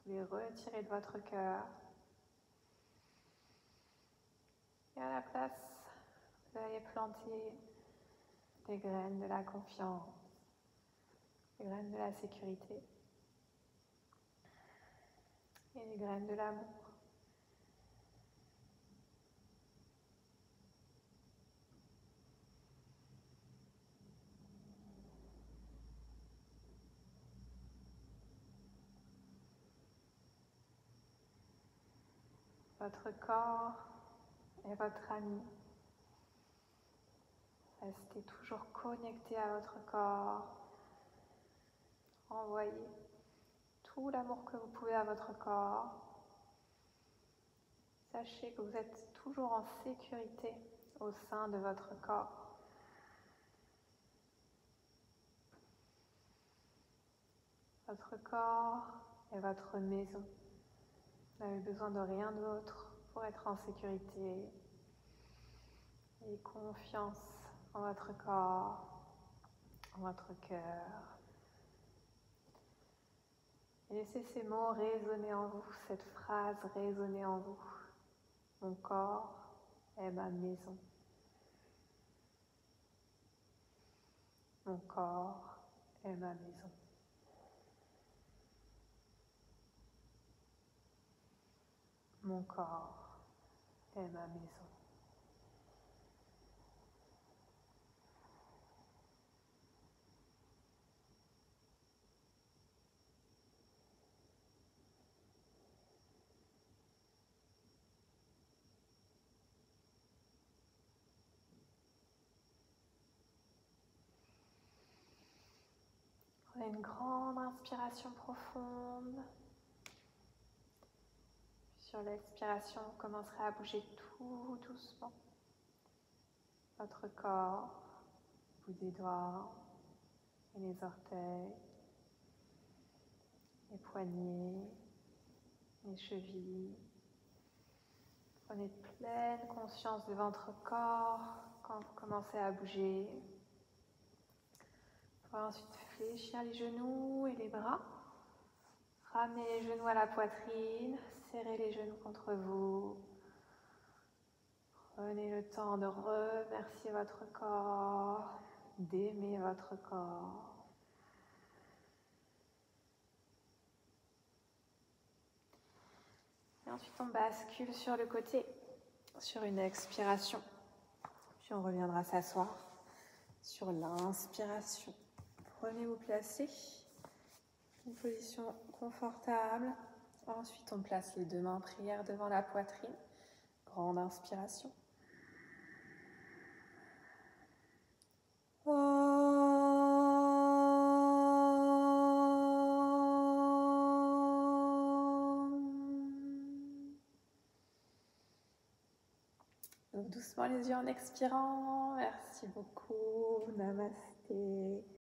Vous les retirez de votre cœur. Et à la place, vous allez planter les graines de la confiance, les graines de la sécurité et les graines de l'amour. Votre corps est votre ami. Restez toujours connecté à votre corps. Envoyez tout l'amour que vous pouvez à votre corps. Sachez que vous êtes toujours en sécurité au sein de votre corps. Votre corps est votre maison. Vous n'avez besoin de rien d'autre pour être en sécurité. Ayez confiance en votre corps, en votre cœur. Et laissez ces mots résonner en vous, cette phrase résonner en vous. Mon corps est ma maison. Mon corps est ma maison. Mon corps est ma maison. Prenez une grande inspiration profonde. Sur l'expiration, vous commencerez à bouger tout doucement votre corps, bout des doigts et les orteils, les poignets, les chevilles. Prenez pleine conscience de votre corps quand vous commencez à bouger. Vous pouvez ensuite fléchir les genoux et les bras. Ramenez les genoux à la poitrine, serrez les genoux contre vous. Prenez le temps de remercier votre corps, d'aimer votre corps. Et ensuite, on bascule sur le côté, sur une expiration. Puis on reviendra s'asseoir sur l'inspiration. Prenez vous placer, une position confortable. Ensuite, on place les deux mains en prière devant la poitrine. Grande inspiration. Ouvre doucement les yeux en expirant. Merci beaucoup. Namasté.